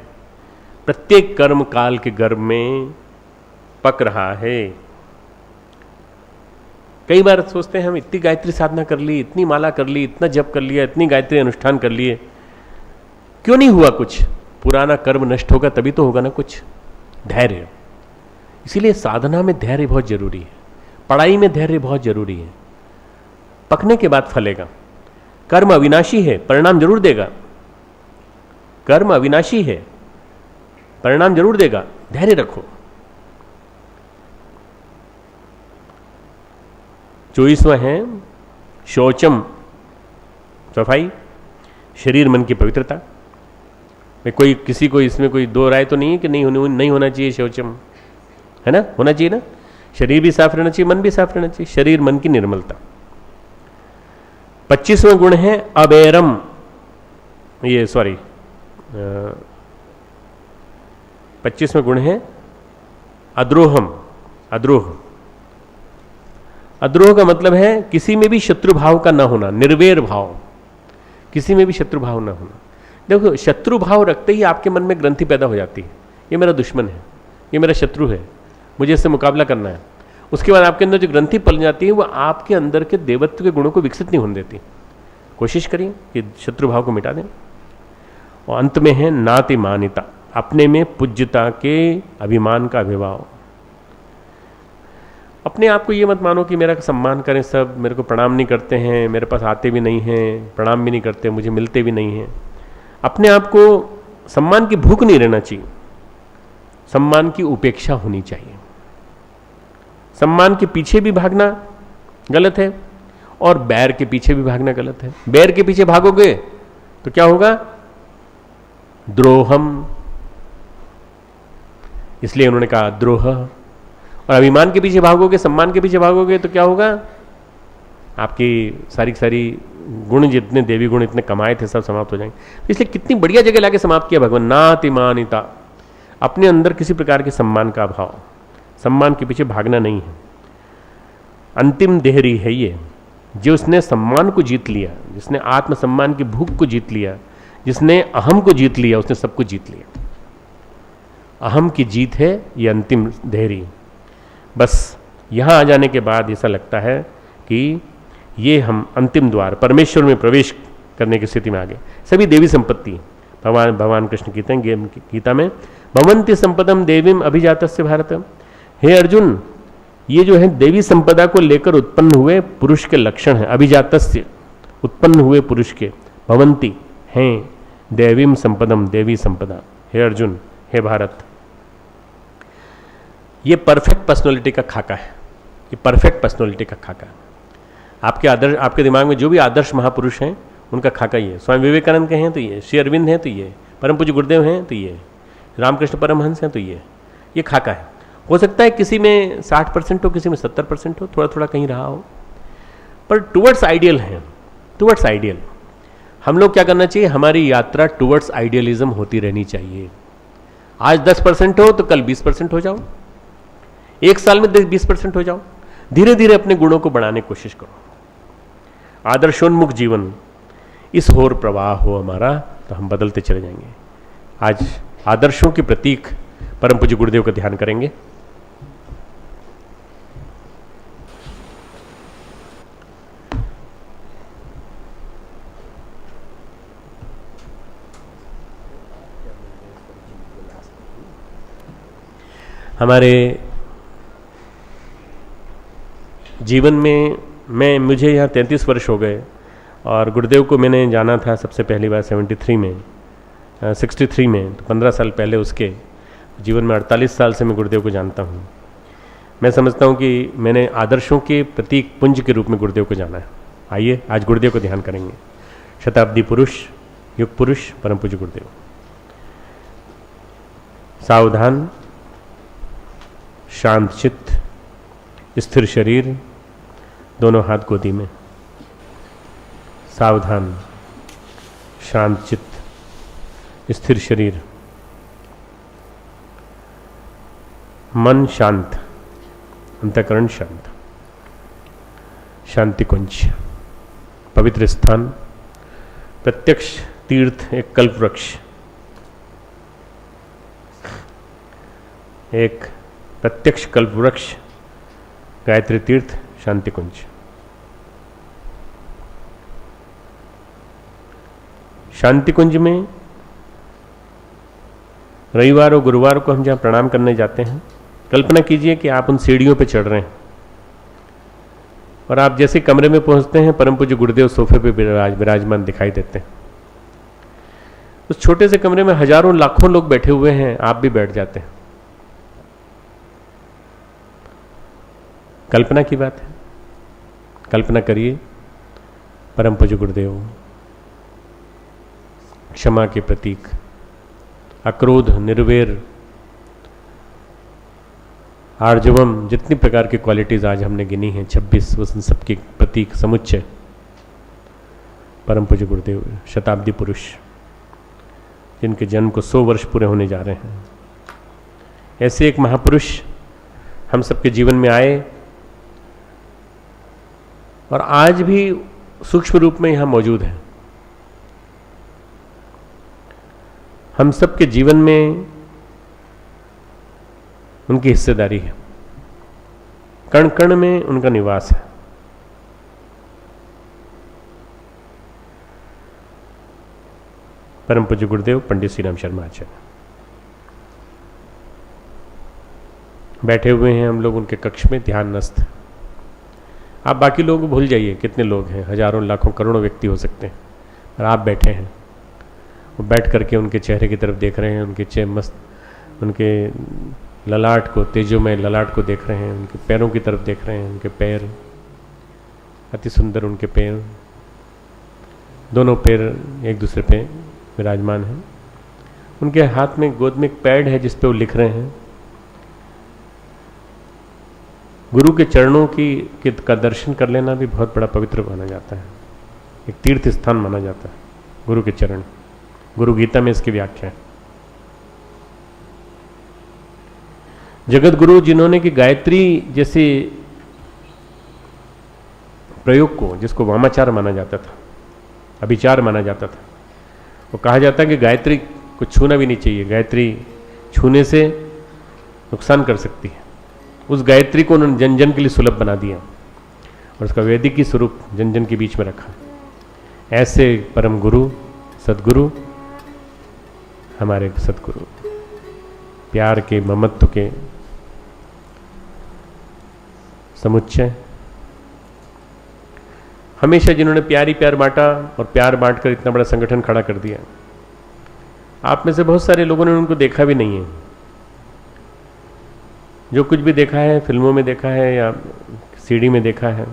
S1: प्रत्येक कर्म काल के गर्भ में पक रहा है। कई बार सोचते हैं हम इतनी गायत्री साधना कर ली, इतनी माला कर ली, इतना जप कर लिया, इतनी गायत्री अनुष्ठान कर लिए, क्यों नहीं हुआ कुछ? पुराना कर्म नष्ट होगा तभी तो होगा ना कुछ। धैर्य, इसीलिए साधना में धैर्य बहुत जरूरी है, पढ़ाई में धैर्य बहुत जरूरी है। पकने के बाद फलेगा। कर्म अविनाशी है, परिणाम जरूर देगा। कर्म अविनाशी है, परिणाम जरूर देगा, धैर्य रखो। 24वां है शौचम, सफाई, शरीर मन की पवित्रता। कोई किसी को इसमें कोई दो राय तो नहीं है कि नहीं होना चाहिए शौचम, है ना? होना चाहिए ना। शरीर भी साफ रहना चाहिए, मन भी साफ रहना चाहिए, शरीर मन की निर्मलता। 25वां गुण है अबेरम, ये 25वां गुण है अद्रोहम। अद्रोह का मतलब है किसी में भी शत्रु भाव का ना होना, निर्वैर भाव, किसी में भी शत्रु भाव ना होना। देखो, शत्रु भाव रखते ही आपके मन में ग्रंथि पैदा हो जाती है, ये मेरा दुश्मन है, ये मेरा शत्रु है, मुझे इससे मुकाबला करना है। उसके बाद आपके अंदर जो ग्रंथि पल जाती है वो आपके अंदर के देवत्व के गुणों को विकसित नहीं होने देती। कोशिश करिए कि शत्रु भाव को मिटा दें। और अंत में है नातिमानिता, अपने में पूज्यता के अभिमान का अभिभाव। अपने आप को ये मत मानो कि मेरा सम्मान करें सब, मेरे को प्रणाम नहीं करते हैं, मेरे पास आते भी नहीं हैं, प्रणाम भी नहीं करते, मुझे मिलते भी नहीं हैं। अपने आप को सम्मान की भूख नहीं रहना चाहिए, सम्मान की उपेक्षा होनी चाहिए। सम्मान के पीछे भी भागना गलत है और बैर के पीछे भी भागना गलत है। बैर के पीछे भागोगे तो क्या होगा? द्रोहम, इसलिए उन्होंने कहा द्रोह। और अभिमान के पीछे भागोगे, सम्मान के पीछे भागोगे तो क्या होगा? आपकी सारी गुण, जितने देवी गुण इतने कमाए थे सब समाप्त हो जाएंगे। इसलिए कितनी बढ़िया जगह लाके समाप्त किया भगवान, नातिमानिता, अपने अंदर किसी प्रकार के सम्मान का अभाव, सम्मान के पीछे भागना नहीं है। अंतिम देहरी है ये, जो उसने सम्मान को जीत लिया, जिसने आत्मसम्मान की भूख को जीत लिया, जिसने अहम को जीत लिया, उसने सब कुछ जीत लिया। अहम की जीत है ये अंतिम धैर्य। बस यहाँ आ जाने के बाद ऐसा लगता है कि ये हम अंतिम द्वार परमेश्वर में प्रवेश करने की स्थिति में आ गए। सभी देवी संपत्ति भगवान कृष्ण कहते हैं गीता में, भवन्ति संपदम देवीम अभिजातस्य भारत। हे अर्जुन, ये जो है देवी संपदा को लेकर उत्पन्न हुए पुरुष के लक्षण हैं। अभिजातस्य, उत्पन्न हुए पुरुष के, भवन्ति हैं, देवीम संपदम, देवी संपदा। हे अर्जुन, हे भारत, ये परफेक्ट पर्सनालिटी का खाका है। ये परफेक्ट पर्सनालिटी का खाका है। आपके दिमाग में जो भी आदर्श महापुरुष हैं उनका खाका ये है। स्वामी विवेकानंद के हैं तो ये, श्री अरविंद हैं तो ये, परम पूज्य गुरुदेव हैं तो ये, रामकृष्ण परमहंस हैं तो ये खाका है। हो सकता है किसी में 60% हो, किसी में 70% हो, थोड़ा थोड़ा कहीं रहा हो, पर टुवर्ड्स आइडियल हैं, टुवर्ड्स आइडियल। हम लोग क्या करना चाहिए, हमारी यात्रा टुवर्ड्स आइडियलिज्म होती रहनी चाहिए। आज 10% हो तो कल 20% हो जाओ, एक साल में 20% हो जाओ। धीरे धीरे अपने गुणों को बढ़ाने की कोशिश करो। आदर्शोन्मुख जीवन, इस होर प्रवाह हो हमारा, तो हम बदलते चले जाएंगे। आज आदर्शों के प्रतीक परम पूज्य गुरुदेव का ध्यान करेंगे। हमारे जीवन में मुझे यहाँ 33 वर्ष हो गए और गुरुदेव को मैंने जाना था सबसे पहली बार 63 में 63 में, तो 15 साल पहले उसके। जीवन में 48 साल से मैं गुरुदेव को जानता हूँ। मैं समझता हूँ कि मैंने आदर्शों के प्रतीक पुंज के रूप में गुरुदेव को जाना है। आइए आज गुरुदेव को ध्यान करेंगे। शताब्दी पुरुष, युग पुरुष, परम पूज्य गुरुदेव। सावधान, शांत चित्त, स्थिर शरीर, दोनों हाथ गोदी में। सावधान, शांत चित्त, स्थिर शरीर, मन शांत, अंतःकरण शांत। शांति कुंज, पवित्र स्थान, प्रत्यक्ष तीर्थ, एक कल्प वृक्ष, एक प्रत्यक्ष कल्प वृक्ष, गायत्री तीर्थ, शांति कुंज। शांति कुंज में रविवार और गुरुवार को हम जहाँ प्रणाम करने जाते हैं, कल्पना कीजिए कि आप उन सीढ़ियों पर चढ़ रहे हैं और आप जैसे कमरे में पहुंचते हैं परम पूज्य गुरुदेव सोफे पे विराजमान दिखाई देते हैं। उस छोटे से कमरे में हजारों लाखों लोग बैठे हुए हैं, आप भी बैठ जाते हैं। कल्पना की बात है। कल्पना करिए परम पूज्य गुरुदेव, क्षमा के प्रतीक, अक्रोध, निर्वैर, आर्जवम, जितनी प्रकार की क्वालिटीज आज हमने गिनी हैं 26, उस सबके प्रतीक समुच्चय परम पूज्य गुरुदेव, शताब्दी पुरुष, जिनके जन्म को 100 वर्ष पूरे होने जा रहे हैं। ऐसे एक महापुरुष हम सबके जीवन में आए और आज भी सूक्ष्म रूप में यहाँ मौजूद है। हम सबके जीवन में उनकी हिस्सेदारी है, कण कण में उनका निवास है। परम पूज्य गुरुदेव पंडित श्री राम शर्मा आचार्य बैठे हुए हैं। हम लोग उनके कक्ष में ध्यानस्थ। आप बाकी लोग भूल जाइए, कितने लोग हैं, हजारों लाखों करोड़ों व्यक्ति हो सकते हैं, और आप बैठे हैं। वो बैठ करके उनके चेहरे की तरफ देख रहे हैं, उनके मस्त, उनके ललाट को, तेजोमय ललाट को देख रहे हैं, उनके पैरों की तरफ देख रहे हैं। उनके पैर अति सुंदर, उनके पैर, दोनों पैर एक दूसरे पे विराजमान हैं। उनके हाथ में गोद में एक पैड है जिस पे वो लिख रहे हैं। गुरु के चरणों का दर्शन कर लेना भी बहुत बड़ा पवित्र माना जाता है, एक तीर्थ स्थान माना जाता है गुरु के चरण। गुरु गीता में इसकी व्याख्या है। जगत गुरु जिन्होंने कि गायत्री जैसे प्रयोग को, जिसको वामाचार माना जाता था, अभिचार माना जाता था, वो कहा जाता है कि गायत्री को छूना भी नहीं चाहिए, गायत्री छूने से नुकसान कर सकती है। उस गायत्री को उन्होंने जन जन के लिए सुलभ बना दिया और उसका वैदिकी स्वरूप जन जन के बीच में रखा। ऐसे परम गुरु सद्गुरु, हमारे सद्गुरु, प्यार के, ममत्व के समुच्चय, हमेशा जिन्होंने प्यार ही प्यार बांटा और प्यार बांटकर इतना बड़ा संगठन खड़ा कर दिया। आप में से बहुत सारे लोगों ने उनको देखा भी नहीं है। जो कुछ भी देखा है, फिल्मों में देखा है या सीडी में देखा है,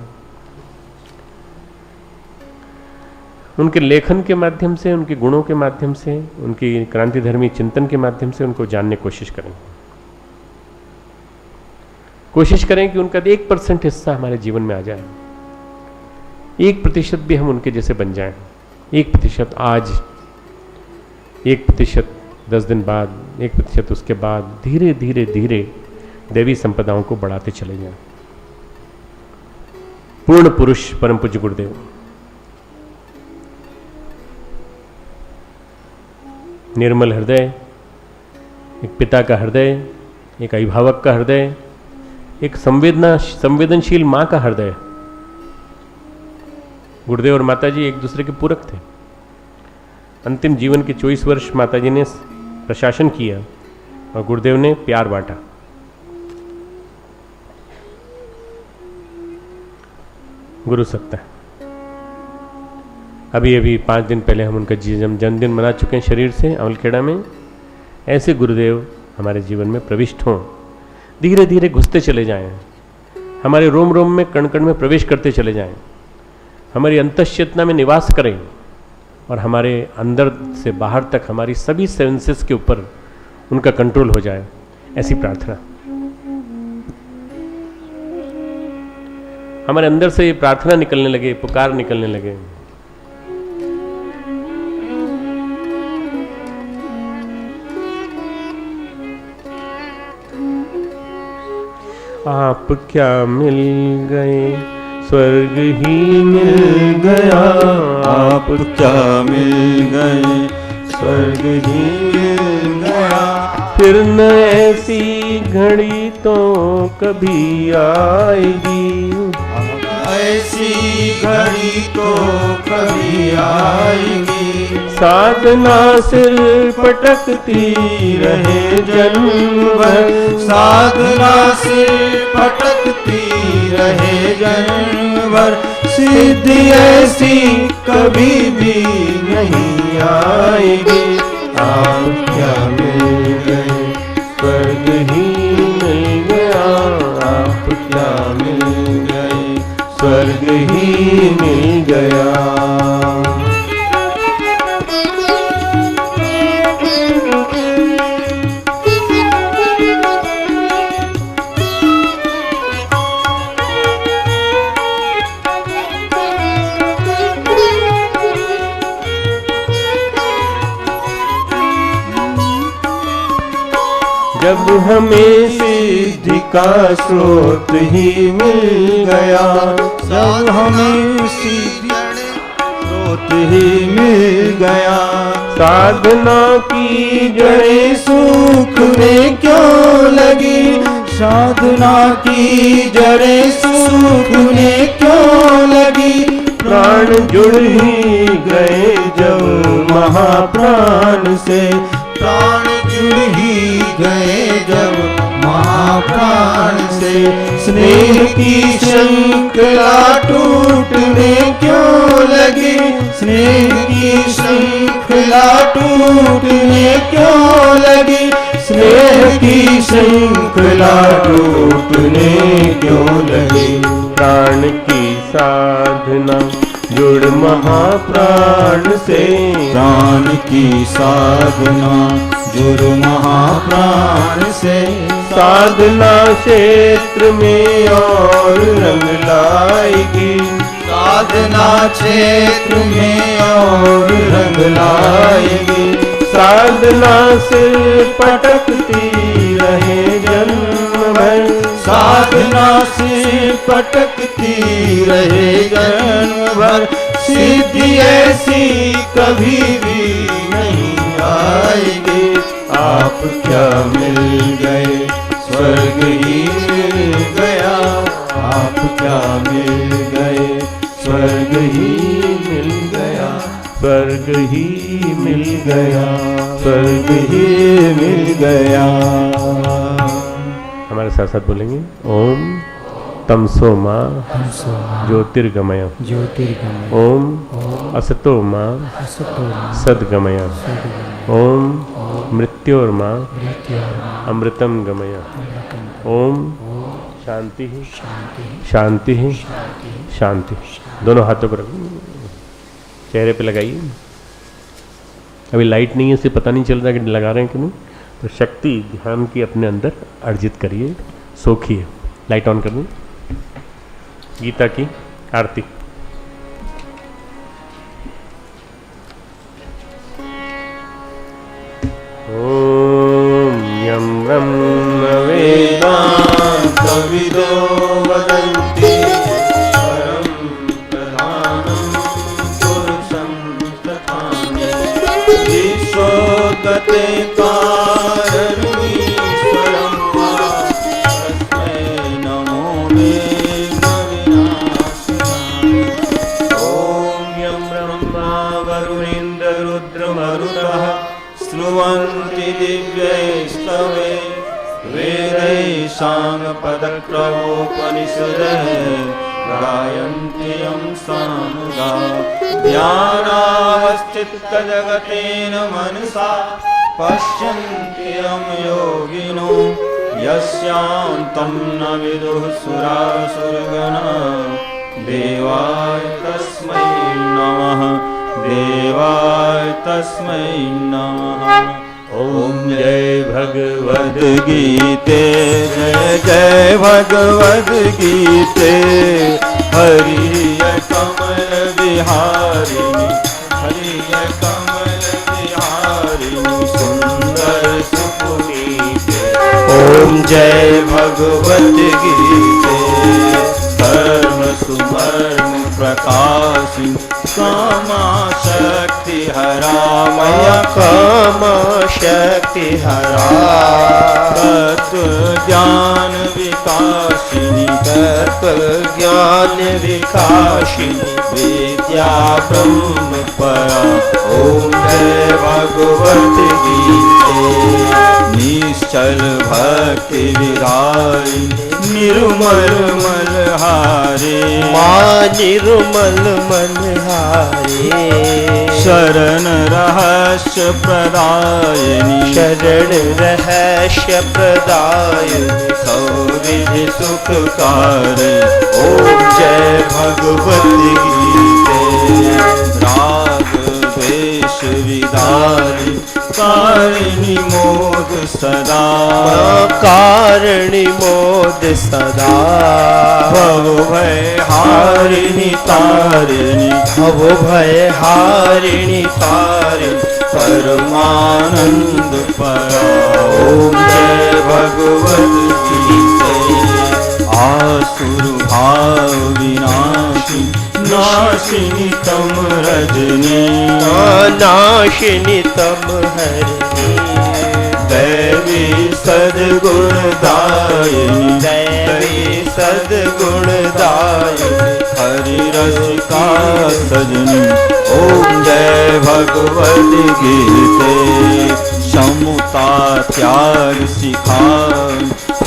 S1: उनके लेखन के माध्यम से, उनके गुणों के माध्यम से, उनकी क्रांतिधर्मी चिंतन के माध्यम से उनको जानने की कोशिश करें। कोशिश करें कि उनका 1% हिस्सा हमारे जीवन में आ जाए। 1% भी हम उनके जैसे बन जाएं। 1% आज, 1% 10 दिन बाद, 1% उसके बाद, धीरे धीरे धीरे दैवी संपदाओं को बढ़ाते चले जाएं। पूर्ण पुरुष परम पूज्य गुरुदेव, निर्मल हृदय, एक पिता का हृदय, एक अभिभावक का हृदय, एक संवेदनशील मां का हृदय। गुरुदेव और माताजी एक दूसरे के पूरक थे। अंतिम जीवन के 24 वर्ष माताजी ने प्रशासन किया और गुरुदेव ने प्यार बांटा। गुरु सत्ता। अभी 5 दिन पहले हम उनका जन्मदिन मना चुके हैं शरीर से, अमलखेड़ा में। ऐसे गुरुदेव हमारे जीवन में प्रविष्ट हों, धीरे धीरे घुसते चले जाएं, हमारे रोम रोम में, कण कण में प्रवेश करते चले जाएं, हमारी अंतश्चेतना में निवास करें और हमारे अंदर से बाहर तक हमारी सभी सेंसेस के ऊपर उनका कंट्रोल हो जाए। ऐसी प्रार्थना हमारे अंदर से, ये प्रार्थना निकलने लगे, पुकार निकलने लगे। आप क्या मिल गए, स्वर्ग ही मिल गया।
S3: आप क्या मिल गए, स्वर्ग ही मिल गया।
S1: फिर न ऐसी घड़ी तो कभी आएगी,
S3: ऐसी घड़ी तो कभी आएगी।
S1: साधना सिर पटकती रहे जन्म भर,
S3: साधना से पटकती रहे जन्म भर। सिद्धि ऐसी कभी भी नहीं आएगी। आप क्या मिल गए, स्वर्ग ही मिल गया। आप क्या मिल गए, स्वर्ग ही मिल गया।
S1: जब हमें सिद्धि का स्रोत ही मिल गया,
S3: जब हमें सिद्धि स्रोत ही मिल गया।
S1: साधना की
S3: जड़ें सूखने क्यों लगी, साधना की जड़ें सूखने क्यों लगी।
S1: प्राण जुड़ ही गए जब
S3: महाप्राण से, प्राण जुड़ ही गए जब महाप्राण से। स्नेह की श्रृंखला टूटने क्यों लगी, स्नेह की श्रृंखला टूटने क्यों लगी। स्नेह की श्रृंखला टूटने क्यों लगी।
S1: प्राण की साधना जुड़ महाप्राण से,
S3: प्राण की साधना जुड़ महाप्राण से।
S1: साधना क्षेत्र में और रंग लाएगी,
S3: साधना क्षेत्र में और रंग लाएगी।
S1: साधना से पटकती रहे जन्म भर,
S3: साधना से पटकती रहे जन्म भर। सिद्धि ऐसी कभी भी नहीं आएगी। आप आप क्या मिल गए, स्वर्ग ही मिल गया। आप क्या मिल गए, स्वर्ग ही मिल गया।
S1: स्वर्ग ही मिल गया,
S3: स्वर्ग ही मिल गया।
S1: हमारे साथ साथ बोलेंगे ओम तमसो माँ ज्योतिर्गमय,
S3: ज्योतिर्गमय।
S1: ओम असतो माँ सद्गमय, ओम मृत्योर्मा अमृतम गमय, ओम शांति शांति शांति। दोनों हाथों पर चेहरे पे लगाइए। अभी लाइट नहीं है, इससे पता नहीं चल रहा कि लगा रहे हैं कि नहीं। तो शक्ति ध्यान की अपने अंदर अर्जित करिए, सोखिए। लाइट ऑन करनी। गीता की आरती। ओम यम ब्रह्म
S3: वेदान्तविदो वदन्ति परं प्रधानं पुरुषं तथामि। विश्वोत्पत्ते कारणमीश्वरं वा तस्मै नमो विघ्नविनाशाय। ॐ यं ब्रह्मा वरुणेन्द्ररुद्रमरुतः स्तुवन्ति दिव्यैस्तवे वेदैः साङ्गपदक्रमोपनिषदः गायन्ति यं सानुगा। ध्यानावस्थितजगतेन मनसा पश्यन्ति यं योगिनो यस्यान्तं न विदुः सुरासुरगणा। देवाय तस्मै नमः, देवाय तस्मै नमः। ओम जय भगवद गीते, जय जय भगवद गीते। हरिय कमल विहारिणी, हरिय कमल विहारिणी सुंदर सुपुनीते। ओम जय भगवद गीते, धर्म सुमर्म प्रकाशिनी कामा शक्ति हरा मया कामा शक्ति हरा। तत्व ज्ञान विकासिनी, तत्व ज्ञान विकासिनी विद्या ब्रह्म परा। ओम जय भगवत गीते। निश्चल भक्ति विधारिणी निर्मल मलहारे, माँ निर्मल मनहारे। शरण रहस्य प्रदायिनी, शरण रहस्य प्रदायिनी सौविधि सुखकारी। ओम जय भगवत गीते। राग द्वेष विदारी कारिणी मोद सदा, कारिणी मोद सदा। भव भय हारिणी तारिणी, भव भय हारिणी तारिणी परमानंद परा। ओम जय भगवत गीते। आसुर भाव विनाशी नाशिनी तम रजनी, नाशिनी तम हरिणी। दैवी सद्गुणदायिनी, दैवी सद्गुणदायिनी हरि रसिका सजनी। ओम जय भगवत गीते। समता त्याग सिखाई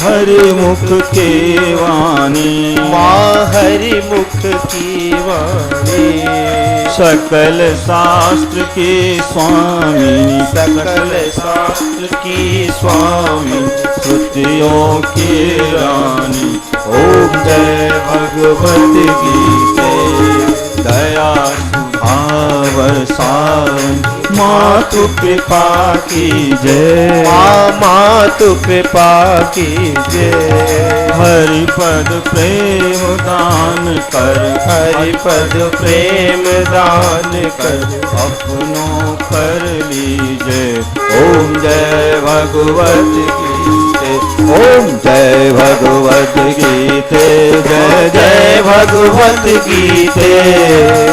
S3: हरि मुख के वाणी, माँ हरि मुख की वाणी। सकल शास्त्र के स्वामी, सकल शास्त्र की स्वामी श्रुतियों की रानी। ओम जय भगवत गीते। दया सुभाव सावन मातु कृपा की जय, मातु कृपा की जय। हरिपद प्रेम दान कर, हरिपद प्रेम दान कर अपनों कर लीजे। ओम जय भगवत गीते। ओम जय भगवत गीते। जय जय भगवत गीते।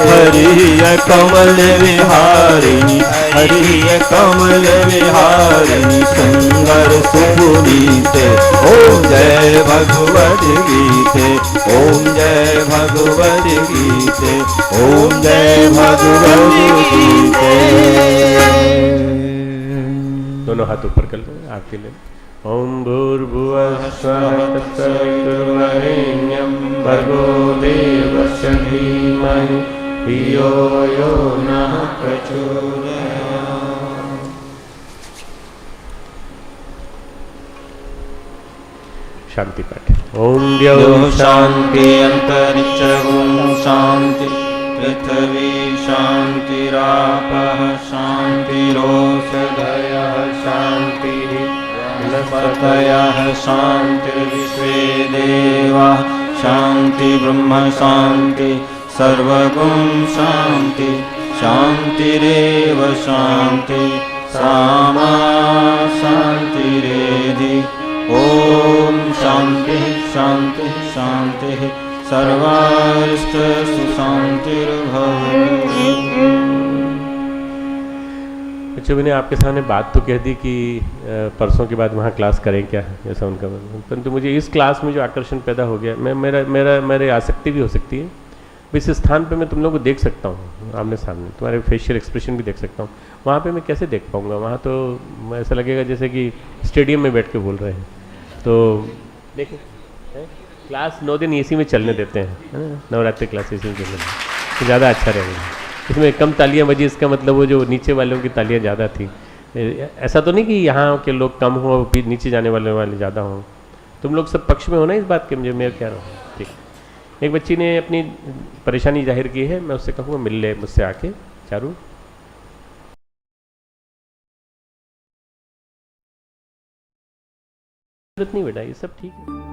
S3: हरिय कमल विहारिणी, हरिय कमल विहारिणी हरि सुंदर सुपुनीते। ओम जय भगवद गीते, ओम जय भगवद गीते, ओम जय भगवद गीते।
S1: दोनों हाथ ऊपर कर लो आपके लिए। ओम भूर्भुवः स्वः तत्सवितुर्वरेण्यं भर्गो देवस्य धीमहि धियो यो नः प्रचोदयात्। शांति पाठ। ओम द्यौः
S3: शांति अंतरिक्षं शांति, पृथ्वी शांतिरापः शांतिरोषधयः शांतिः, वनस्पतयः शांतिर्विश्वे देवाः शांति, ब्रह्म शांति, सर्वगुण शांति, शांतिरेव शांति, सामा शांतिरेधि। ओम शांति शांति शांति, सर्वारिष्ट सुशांतिर्भवतु।
S1: बच्चों मैंने आपके सामने बात तो कह दी कि परसों के बाद वहाँ क्लास करें क्या, ऐसा उनका, परंतु मुझे इस क्लास में जो आकर्षण पैदा हो गया, मेरे आसक्ति भी हो सकती है। इस स्थान पे मैं तुम लोगों को देख सकता हूँ आमने सामने, तुम्हारे फेशियल एक्सप्रेशन भी देख सकता हूँ। वहाँ पे मैं कैसे देख पाऊँगा? वहाँ तो ऐसा लगेगा जैसे कि स्टेडियम में बैठ के बोल रहे हैं। तो देखिए क्लास 9 दिन एसी में चलने देते हैं, है ना, नवरात्रि क्लास एसी में चलने देते हैं तो ज़्यादा अच्छा रहेगा। इसमें कम तालियां बजी, इसका मतलब वो जो नीचे वालों की तालियां ज़्यादा थी। ऐसा तो नहीं कि यहाँ के लोग कम हो फिर नीचे जाने वाले ज़्यादा हों। तुम लोग सब पक्ष में हो ना इस बात के, मुझे मैं क्या रहा हूँ। ठीक, एक बच्ची ने अपनी परेशानी जाहिर की है, मैं उससे कहूँगा मिल ले मुझसे आके। चारू जरूरत नहीं बेटा, ये सब ठीक है।